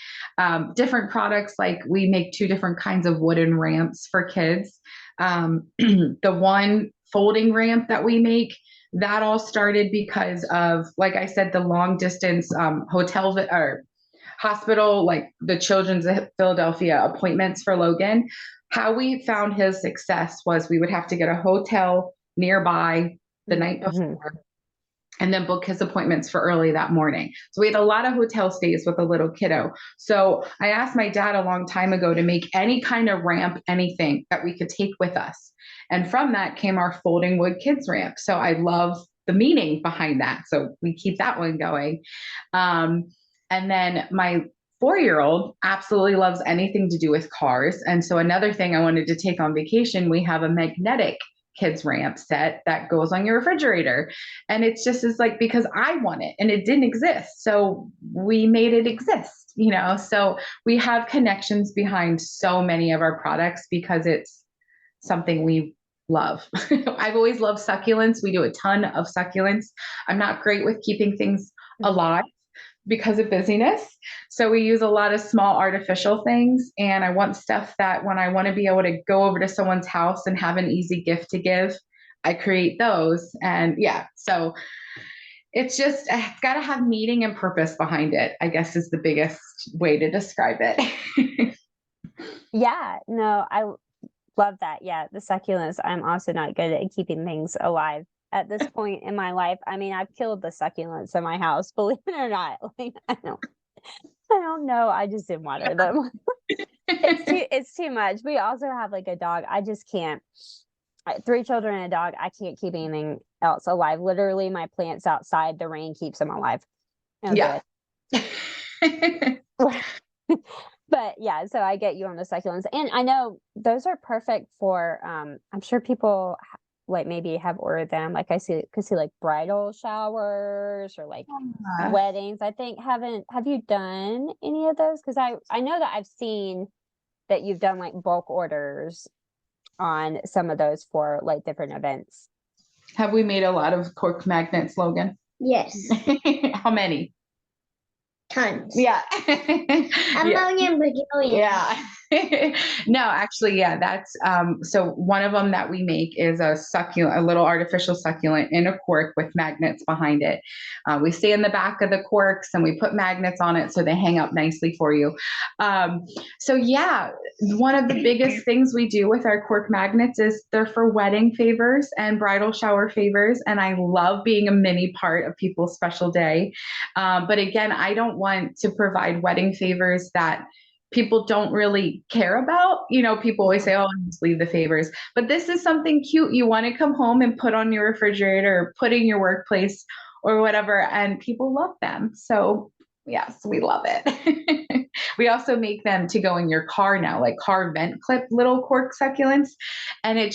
Different products, like we make 2 different kinds of wooden ramps for kids. The one folding ramp that we make, that all started because of, like I said, the long distance hotel or hospital, like the Children's of Philadelphia appointments for Logan. How we found his success was we would have to get a hotel nearby the night before and then book his appointments for early that morning. So we had a lot of hotel stays with a little kiddo. So I asked my dad a long time ago to make any kind of ramp, anything that we could take with us. And from that came our folding wood kids ramp. So I love the meaning behind that. So we keep that one going. And then my 4-year-old absolutely loves anything to do with cars. And so another thing I wanted to take on vacation, we have a magnetic kids ramp set that goes on your refrigerator. And it's just as like, because I want it and it didn't exist. So we made it exist, so we have connections behind so many of our products because it's something we love. I've always loved succulents. We do a ton of succulents. I'm not great with keeping things alive because of busyness. So we use a lot of small artificial things. And I want stuff that when I want to be able to go over to someone's house and have an easy gift to give, I create those. And so it's got to have meaning and purpose behind it, I guess is the biggest way to describe it. Yeah, no, I love that. Yeah, the succulents. I'm also not good at keeping things alive at this point in my life. I mean, I've killed the succulents in my house, believe it or not. Like, I don't know. I just didn't water them. It's too much. We also have like a dog. I just can't. 3 children and a dog. I can't keep anything else alive. Literally, my plants outside, the rain keeps them alive. Yeah. But yeah, so I get you on the succulents, and I know those are perfect for. I'm sure people like maybe have ordered them. Like could see like bridal showers or like weddings. I think have you done any of those? Because I know that I've seen that you've done like bulk orders on some of those for like different events. Have we made a lot of cork magnets, Logan? Yes. How many? Tons. Yeah. A million bajillion. Yeah. No, actually, that's so one of them that we make is a succulent, a little artificial succulent in a cork with magnets behind it. We stay in the back of the corks and we put magnets on it so they hang up nicely for you. One of the biggest things we do with our cork magnets is they're for wedding favors and bridal shower favors. And I love being a mini part of people's special day. But again, I don't want to provide wedding favors that people don't really care about. People always say, oh, just leave the favors. But this is something cute you want to come home and put on your refrigerator or put in your workplace or whatever. And people love them. So yes, we love it. We also make them to go in your car now, like car vent clip little cork succulents. And I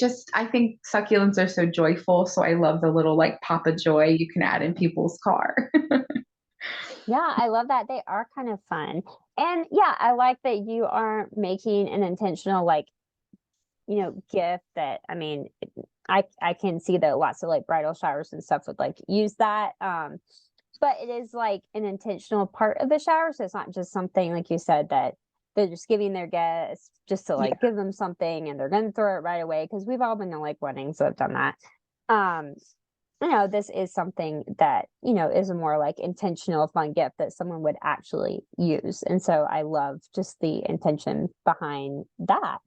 think succulents are so joyful. So I love the little like pop of joy you can add in people's car. Yeah, I love that. They are kind of fun. And yeah, I like that you are making an intentional, like, gift that, I mean, I can see that lots of like bridal showers and stuff would like use that. But it is like an intentional part of the shower. So it's not just something, like you said, that they're just giving their guests just to like give them something and they're going to throw it right away. Cause we've all been to like weddings that have done that. This is something that, is a more like intentional fun gift that someone would actually use. And so I love just the intention behind that.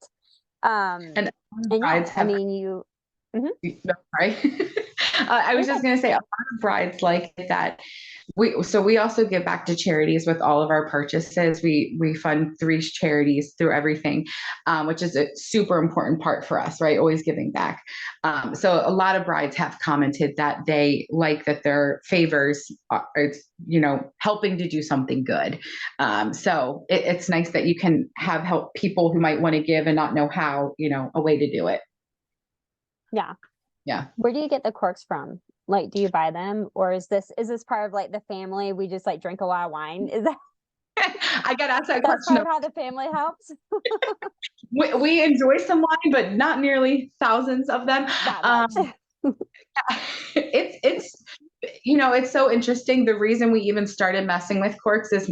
And yeah, I mean, you. No, sorry. I was just going to say a lot of brides like that. We also give back to charities with all of our purchases. We fund 3 charities through everything, which is a super important part for us, right? Always giving back. So a lot of brides have commented that they like that their favors are, helping to do something good. So it's nice that you can have help people who might want to give and not know how, a way to do it. Yeah. Yeah. Where do you get the corks from? Like, do you buy them, or is this part of like the family? We just like drink a lot of wine. Is that? I got asked that That's question. part of how the family helps. We enjoy some wine, but not nearly thousands of them. That much. It's it's so interesting. The reason we even started messing with corks is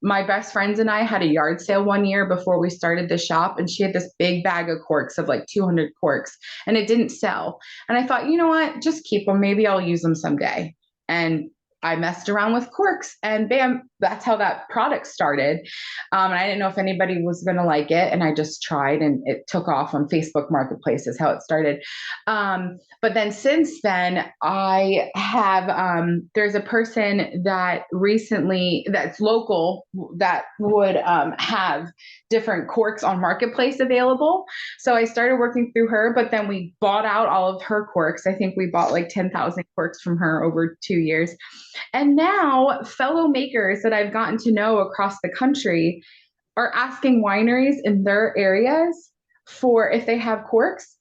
my best friends and I had a yard sale one year before we started the shop, and she had this big bag of corks of like 200 corks, and it didn't sell. And I thought, you know what, just keep them. Maybe I'll use them someday. And I messed around with corks, and bam, that's how that product started. And I didn't know if anybody was going to like it, and I just tried, and it took off on Facebook Marketplace is how it started. But then since then, I have, there's a person that recently, that's local, that would have different corks on Marketplace available. So I started working through her, but then we bought out all of her corks. I think we bought like 10,000 corks from her over 2 years. And now fellow makers that I've gotten to know across the country are asking wineries in their areas for if they have corks.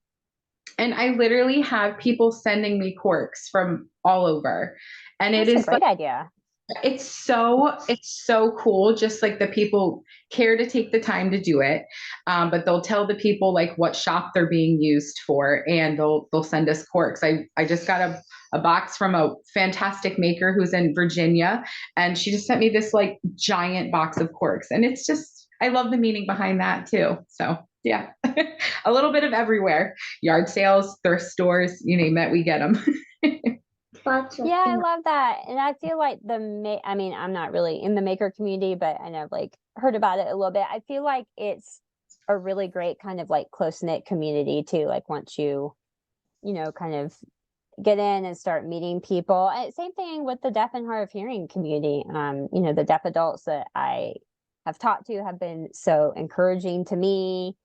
And I literally have people sending me corks from all over. And That's it a is great idea. it's so cool. Just like the people care to take the time to do it. But they'll tell the people like what shop they're being used for, and they'll send us corks. I just got a box from a fantastic maker who's in Virginia, and she just sent me this like giant box of corks. And it's just, I love the meaning behind that too. So yeah, a little bit of everywhere. Yard sales, thrift stores, you name it, we get them. Yeah, I love that. And I feel like I mean, I'm not really in the maker community, but I know like heard about it a little bit. I feel like it's a really great kind of like close-knit community too. Like once you kind of get in and start meeting people. Same thing with the deaf and hard of hearing community. The deaf adults that I have talked to have been so encouraging to me,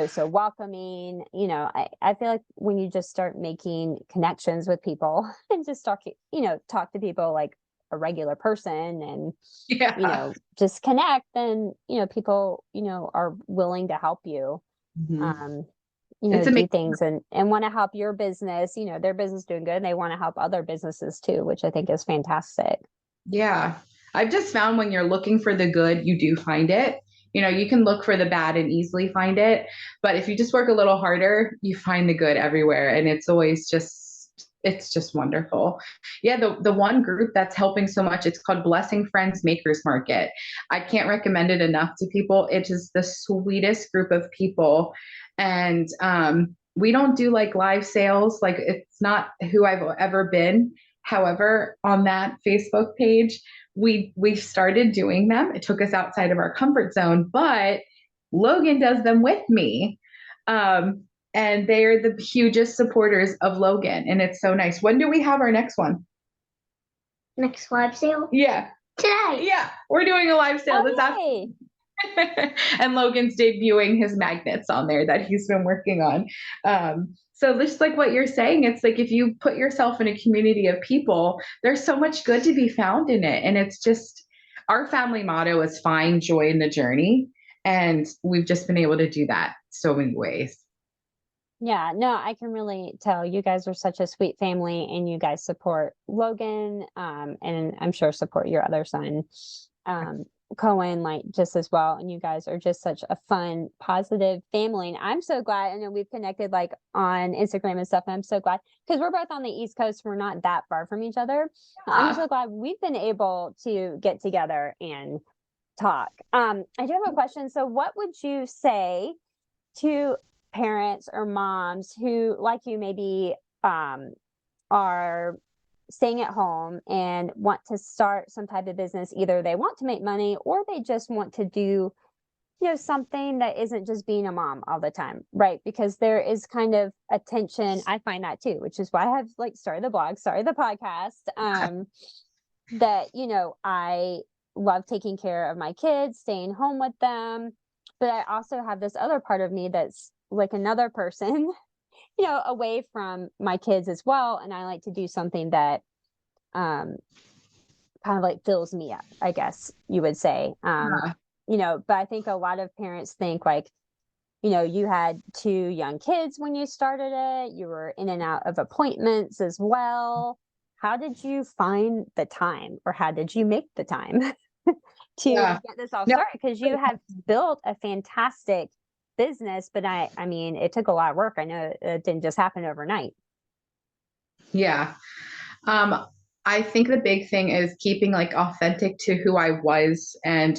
so welcoming. I feel like when you just start making connections with people and just talk to people like a regular person, and Yeah. just connect, then people are willing to help you. Mhm. Do things and want to help your business, their business doing good, and they want to help other businesses too, which I think is fantastic. Yeah. I've just found when you're looking for the good, you do find it. You can look for the bad and easily find it. But if you just work a little harder, you find the good everywhere. And it's just wonderful. Yeah. The one group that's helping so much, it's called Blessing Friends Makers Market. I can't recommend it enough to people. It is the sweetest group of people. And we don't do like live sales. Like it's not who I've ever been. However, on that Facebook page, we started doing them. It took us outside of our comfort zone, but Logan does them with me. And they're the hugest supporters of Logan. And it's so nice. When do we have our next one? Next live sale? Yeah. Today. Yeah. We're doing a live sale this afternoon. And Logan's debuting his magnets on there that he's been working on. So just like what you're saying, it's like if you put yourself in a community of people, there's so much good to be found in it. And it's just, our family motto is find joy in the journey. And we've just been able to do that so many ways. Yeah, no, I can really tell you guys are such a sweet family, and you guys support Logan, and I'm sure support your other son, Cohen, like just as well. And you guys are just such a fun, positive family. And I'm so glad. I know we've connected like on Instagram and stuff. And I'm so glad because we're both on the East Coast. We're not that far from each other. I'm so glad we've been able to get together and talk. I do have a question. So what would you say to parents or moms who, like you, maybe are staying at home and want to start some type of business? Either they want to make money or they just want to do something that isn't just being a mom all the time, right? Because there is kind of a tension. I find that too, which is why I have like started the blog, started the podcast, that I love taking care of my kids, staying home with them, but I also have this other part of me that's like another person away from my kids as well. And I like to do something that kind of like fills me up, I guess you would say. But I think a lot of parents think like, you had 2 young kids when you started it, you were in and out of appointments as well. How did you find the time, or how did you make the time to Yeah. get this all No, started? Because you have built a fantastic business, but I mean, it took a lot of work. I know it didn't just happen overnight. yeah. Um, I think the big thing is keeping like authentic to who I was and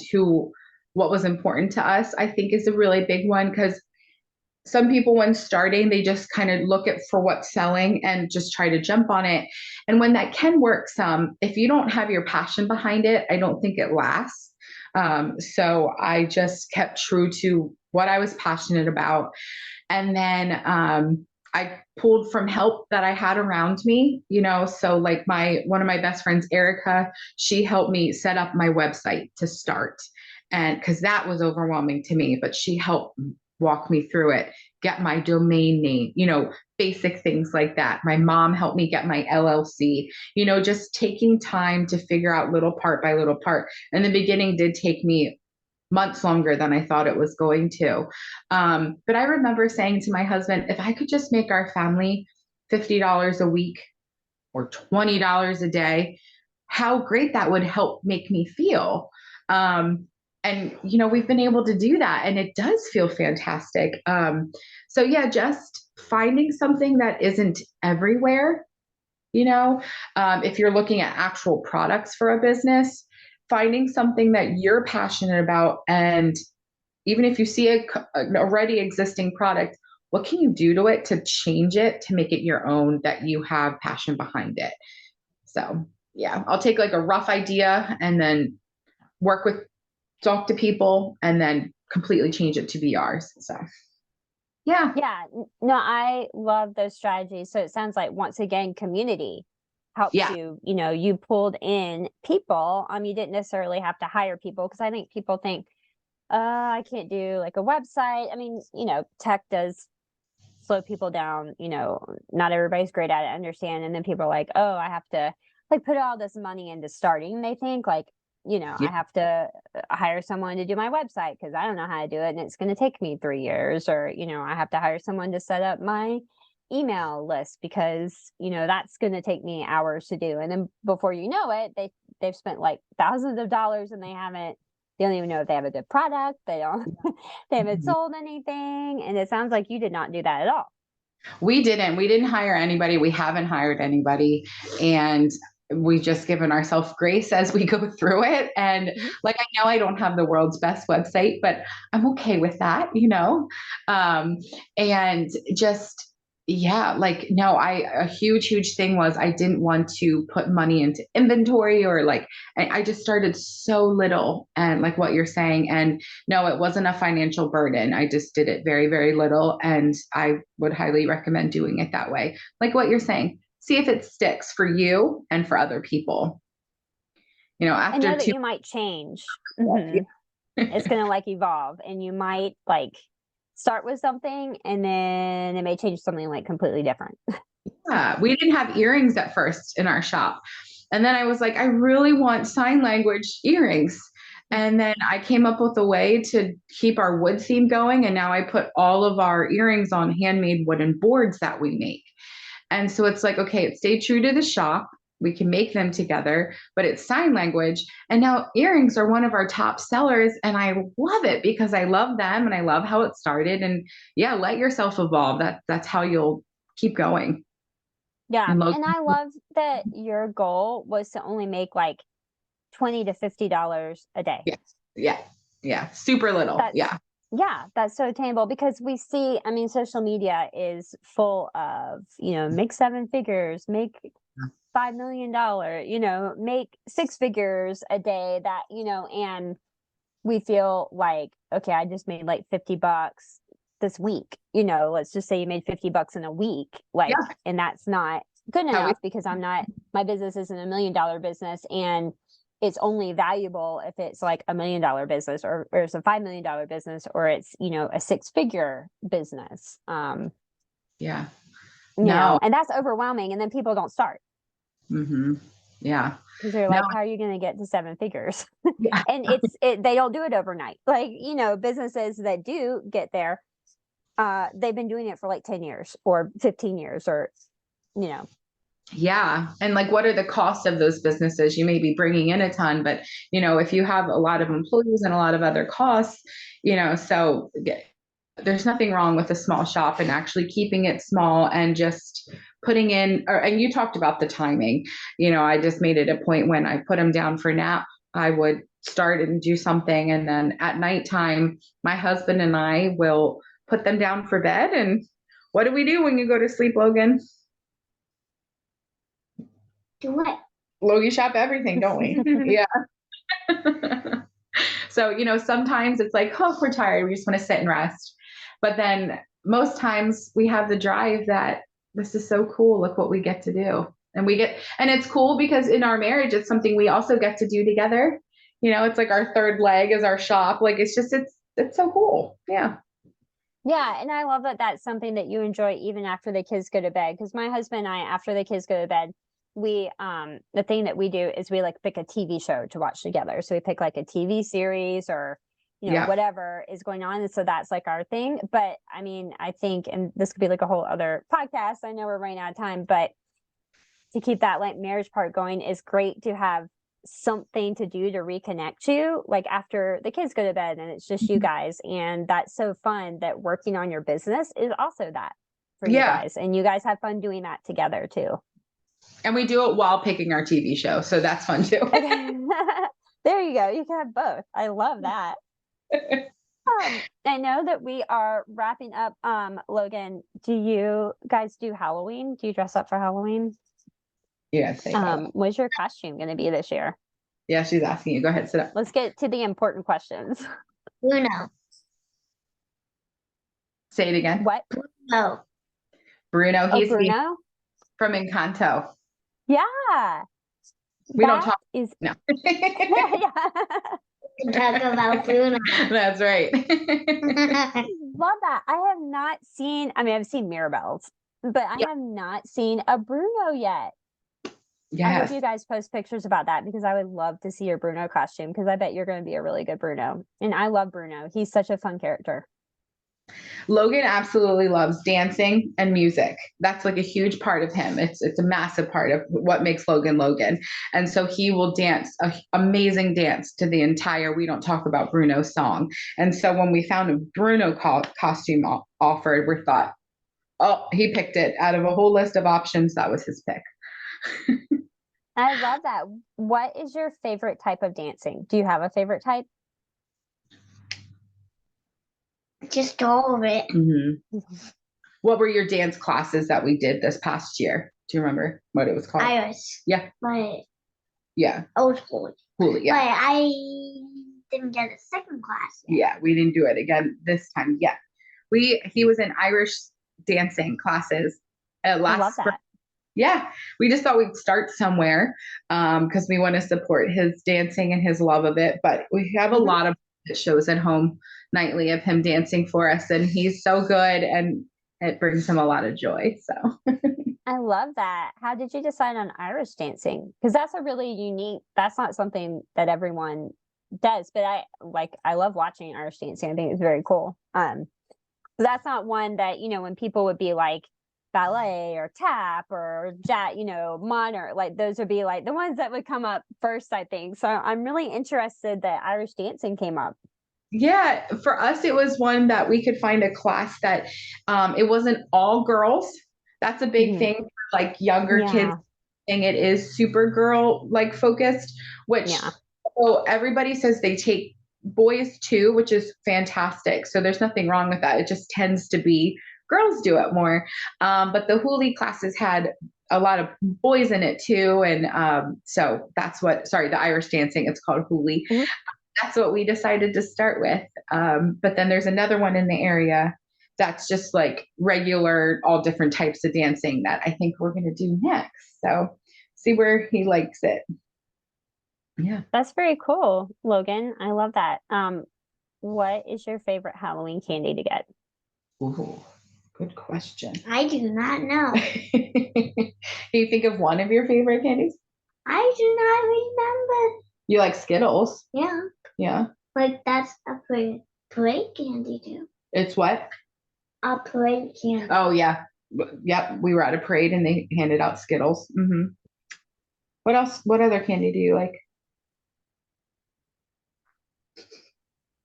what was important to us, I think is a really big one, because some people when starting, they just kind of look at for what's selling and just try to jump on it. And when that can work some, if you don't have your passion behind it, I don't think it lasts. So I just kept true to what I was passionate about. And then I pulled from help that I had around me, so like one of my best friends, Erica, she helped me set up my website to start. And because that was overwhelming to me, but she helped walk me through it, get my domain name, basic things like that. My mom helped me get my LLC, just taking time to figure out little part by little part. In the beginning did take me months longer than I thought it was going to. But I remember saying to my husband, if I could just make our family $50 a week or $20 a day, how great that would help make me feel. And we've been able to do that, and it does feel fantastic. So yeah, just finding something that isn't everywhere. If you're looking at actual products for a business, finding something that you're passionate about, and even if you see an already existing product, what can you do to it to change it, to make it your own, that you have passion behind it? So yeah, I'll take like a rough idea and then talk to people and then completely change it to be ours. So yeah. Yeah. No, I love those strategies. So it sounds like, once again, community helped Yeah. you. You pulled in people. You didn't necessarily have to hire people, because I think people think, I can't do like a website. I mean, tech does slow people down. Not everybody's great at it, I understand. And then people are like, oh, I have to like put all this money into starting. They think like, Yeah. I have to hire someone to do my website because I don't know how to do it and it's going to take me 3 years. Or, I have to hire someone to set up my email list because, that's going to take me hours to do. And then before you know it, they've spent like thousands of dollars and they don't even know if they have a good product. They haven't sold anything. And it sounds like you did not do that at all. We didn't hire anybody. We haven't hired anybody. And we've just given ourselves grace as we go through it. And like, I know I don't have the world's best website, but I'm okay with that, and just, yeah, like, no, a huge thing was I didn't want to put money into inventory, or like, I just started so little, and like what you're saying. And no, it wasn't a financial burden. I just did it very, very little. And I would highly recommend doing it that way. Like what you're saying, see if it sticks for you and for other people. I know that you might change. It's going to like evolve, and you might like start with something and then it may change something like completely different. Yeah, we didn't have earrings at first in our shop. And then I was like, I really want sign language earrings. And then I came up with a way to keep our wood theme going. And now I put all of our earrings on handmade wooden boards that we make. And so it's like, okay, it stayed true to the shop. We can make them together, but it's sign language. And now earrings are one of our top sellers. And I love it because I love them and I love how it started. And yeah, let yourself evolve. That's how you'll keep going. Yeah. And I love that your goal was to only make like $20 to $50 a day. Yeah. Super little. Yeah, that's so attainable, because we see, social media is full of, make 7 figures, make $5 million, make 6 figures a day, that, and we feel like, okay, I just made like $50 this week, let's just say you made $50 in a week, like, and that's not good enough because my business isn't $1 million business, and it's only valuable if it's like $1 million business, or it's a $5 million business, or it's, a 6-figure business. And that's overwhelming. And then people don't start. Yeah. Because they're like, how are you going to get to 7 figures? And they don't do it overnight. Like, businesses that do get there, they've been doing it for like 10 years or 15 years or, Yeah. And like, what are the costs of those businesses? You may be bringing in a ton, but if you have a lot of employees and a lot of other costs, so there's nothing wrong with a small shop and actually keeping it small and just putting in, and you talked about the timing. I just made it a point when I put them down for nap, I would start and do something. And then at nighttime, my husband and I will put them down for bed. And what do we do when you go to sleep, Logan? Do what? Logie shop everything, don't we? Yeah. So, sometimes it's like, oh, we're tired. We just want to sit and rest. But then most times we have the drive that this is so cool. Look what we get to do. And it's cool because in our marriage, it's something we also get to do together. It's like our third leg is our shop. Like, it's so cool. Yeah. Yeah, and I love that that's something that you enjoy even after the kids go to bed. Because my husband and I, after the kids go to bed, we the thing that we do is we like pick a TV show to watch together. So we pick like a TV series or Yeah. whatever is going on. And so that's like our thing. But I mean, I think, and this could be like a whole other podcast. I know we're running out of time, but to keep that like marriage part going is great to have something to do to reconnect you like after the kids go to bed and it's just you guys. And that's so fun that working on your business is also that for you Yeah. guys, and you guys have fun doing that together too. And we do it while picking our TV show. So that's fun too. Okay. There you go. You can have both. I love that. I know that we are wrapping up. Logan, do you guys do Halloween? Do you dress up for Halloween? Yeah. What's your costume going to be this year? Yeah, she's asking you. Go ahead, sit up. Let's get to the important questions. Bruno. Say it again. What? Oh. Bruno. Oh, Oh, He's Bruno? from Encanto. Yeah. We don't talk. Is No. yeah. Talk about Bruno. That's right. Love that. I have not seen, I mean, I've seen Mirabelle's, but I have not seen a Bruno yet. I hope Yes. you guys post pictures about that because I would love to see your Bruno costume because I bet you're going to be a really good Bruno. And I love Bruno. He's such a fun character. Logan absolutely loves dancing and music. That's like a huge part of him. It's a massive part of what makes Logan Logan. And so he will dance an amazing dance to the entire We Don't Talk About Bruno song. And so when we found a Bruno costume offered, we thought, oh, he picked it out of a whole list of options. That was his pick. I love that. What is your favorite type of dancing? Do you have a favorite type? Just all of it. Mm-hmm. What were your dance classes that we did this past year? Do you remember what it was called? Iris. Yeah. But Yeah. old school. Cool. Yeah. But I didn't get a second class yet. Yeah, we didn't do it again this time yet. He was in Irish dancing classes last spring. Yeah, we just thought we'd start somewhere because we want to support his dancing and his love of it. But we have a lot of shows at home nightly of him dancing for us, and he's so good, and it brings him a lot of joy. So I love that. How did you decide on Irish dancing? Because that's a really unique, that's not something that everyone does, but I love watching Irish dancing. I think it's very cool. But that's not one that, when people would be like ballet or tap or jazz, modern, like those would be like the ones that would come up first, I think. So I'm really interested that Irish dancing came up. yeah, for us, it was one that we could find a class that it wasn't all girls. That's a big thing for like younger kids. And it is super girl like focused, which so everybody says they take boys too, which is fantastic. So there's nothing wrong with that. It just tends to be girls do it more. But the Hooli classes had a lot of boys in it too. And so that's the Irish dancing, it's called Hooli. That's what we decided to start with. But then there's another one in the area that's just like regular, all different types of dancing that I think we're going to do next. So see where he likes it. Yeah. That's very cool, Logan. I love that. What is your favorite Halloween candy to get? Ooh, good question. I do not know. Can you think of one of your favorite candies? I do not remember. You like Skittles? Yeah. Yeah. Like that's a parade candy too. It's what? A parade candy. Oh yeah. Yep, we were at a parade and they handed out Skittles. What else? What other candy do you like?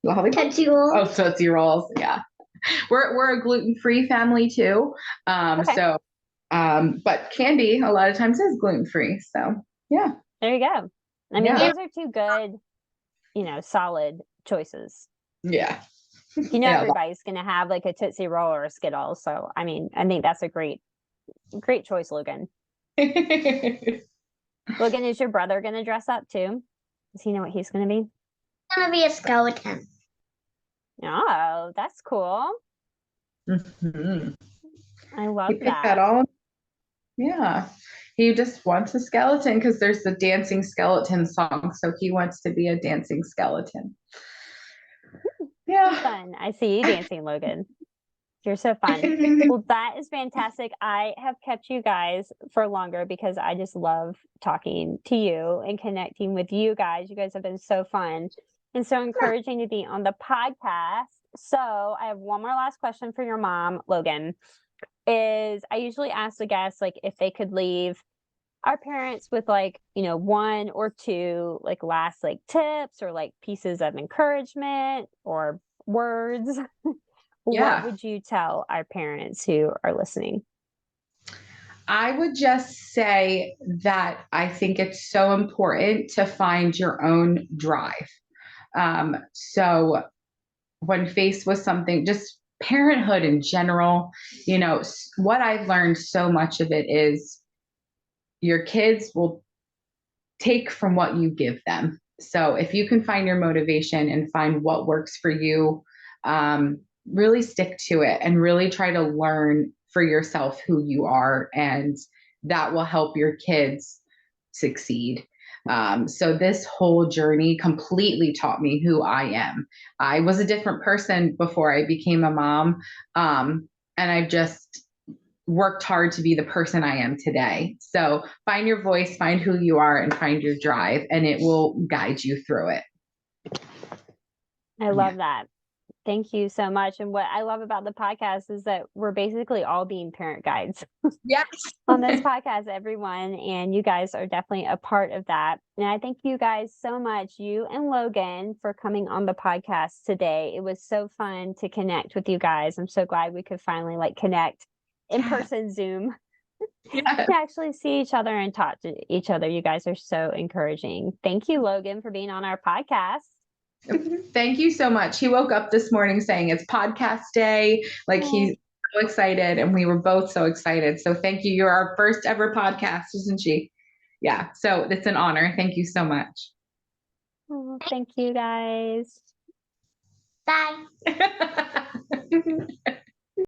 Lollipops? Tootsie Rolls. Oh, Tootsie Rolls. Yeah. We're a gluten-free family too. Okay. But candy a lot of times is gluten-free. So yeah. There you go. I mean, Yeah. those are two good, solid choices. Yeah. Yeah. Everybody's going to have like a Tootsie Roll or a Skittle. So, I mean, I think that's a great choice, Logan. Logan, is your brother going to dress up too? Does he know what he's going to be? He's gonna be a skeleton. Oh, that's cool. Mhm. I love He picked that. that all. Yeah. He just wants a skeleton because there's the dancing skeleton song. So he wants to be a dancing skeleton. Yeah. Fun. I see you dancing, Logan. You're so fun. Well, that is fantastic. I have kept you guys for longer because I just love talking to you and connecting with you guys. You guys have been so fun and so encouraging to be on the podcast. So I have one more last question for your mom, Logan. I usually ask the guests like if they could leave our parents with like, one or two like last like tips or like pieces of encouragement or words. Yeah. What would you tell our parents who are listening? I would just say that I think it's so important to find your own drive. So when faced with something, just parenthood in general, what I've learned so much of it is your kids will take from what you give them. So if you can find your motivation and find what works for you, really stick to it and really try to learn for yourself who you are. And that will help your kids succeed. So this whole journey completely taught me who I am. I was a different person before I became a mom. And I've just worked hard to be the person I am today. So find your voice, find who you are, and find your drive, and it will guide you through it. I love that. Thank you so much. And what I love about the podcast is that we're basically all being parent guides. Yes. On this podcast, everyone, and you guys are definitely a part of that. And I thank you guys so much, you and Logan, for coming on the podcast today. It was so fun to connect with you guys. I'm so glad we could finally connect in person Zoom to actually see each other and talk to each other. You guys are so encouraging. Thank you, Logan, for being on our podcast. Thank you so much. He woke up this morning saying it's podcast day. He's so excited, and we were both so excited. So thank you. You're our first ever podcast, isn't she? Yeah. So it's an honor. Thank you so much. Oh, thank you guys. Bye.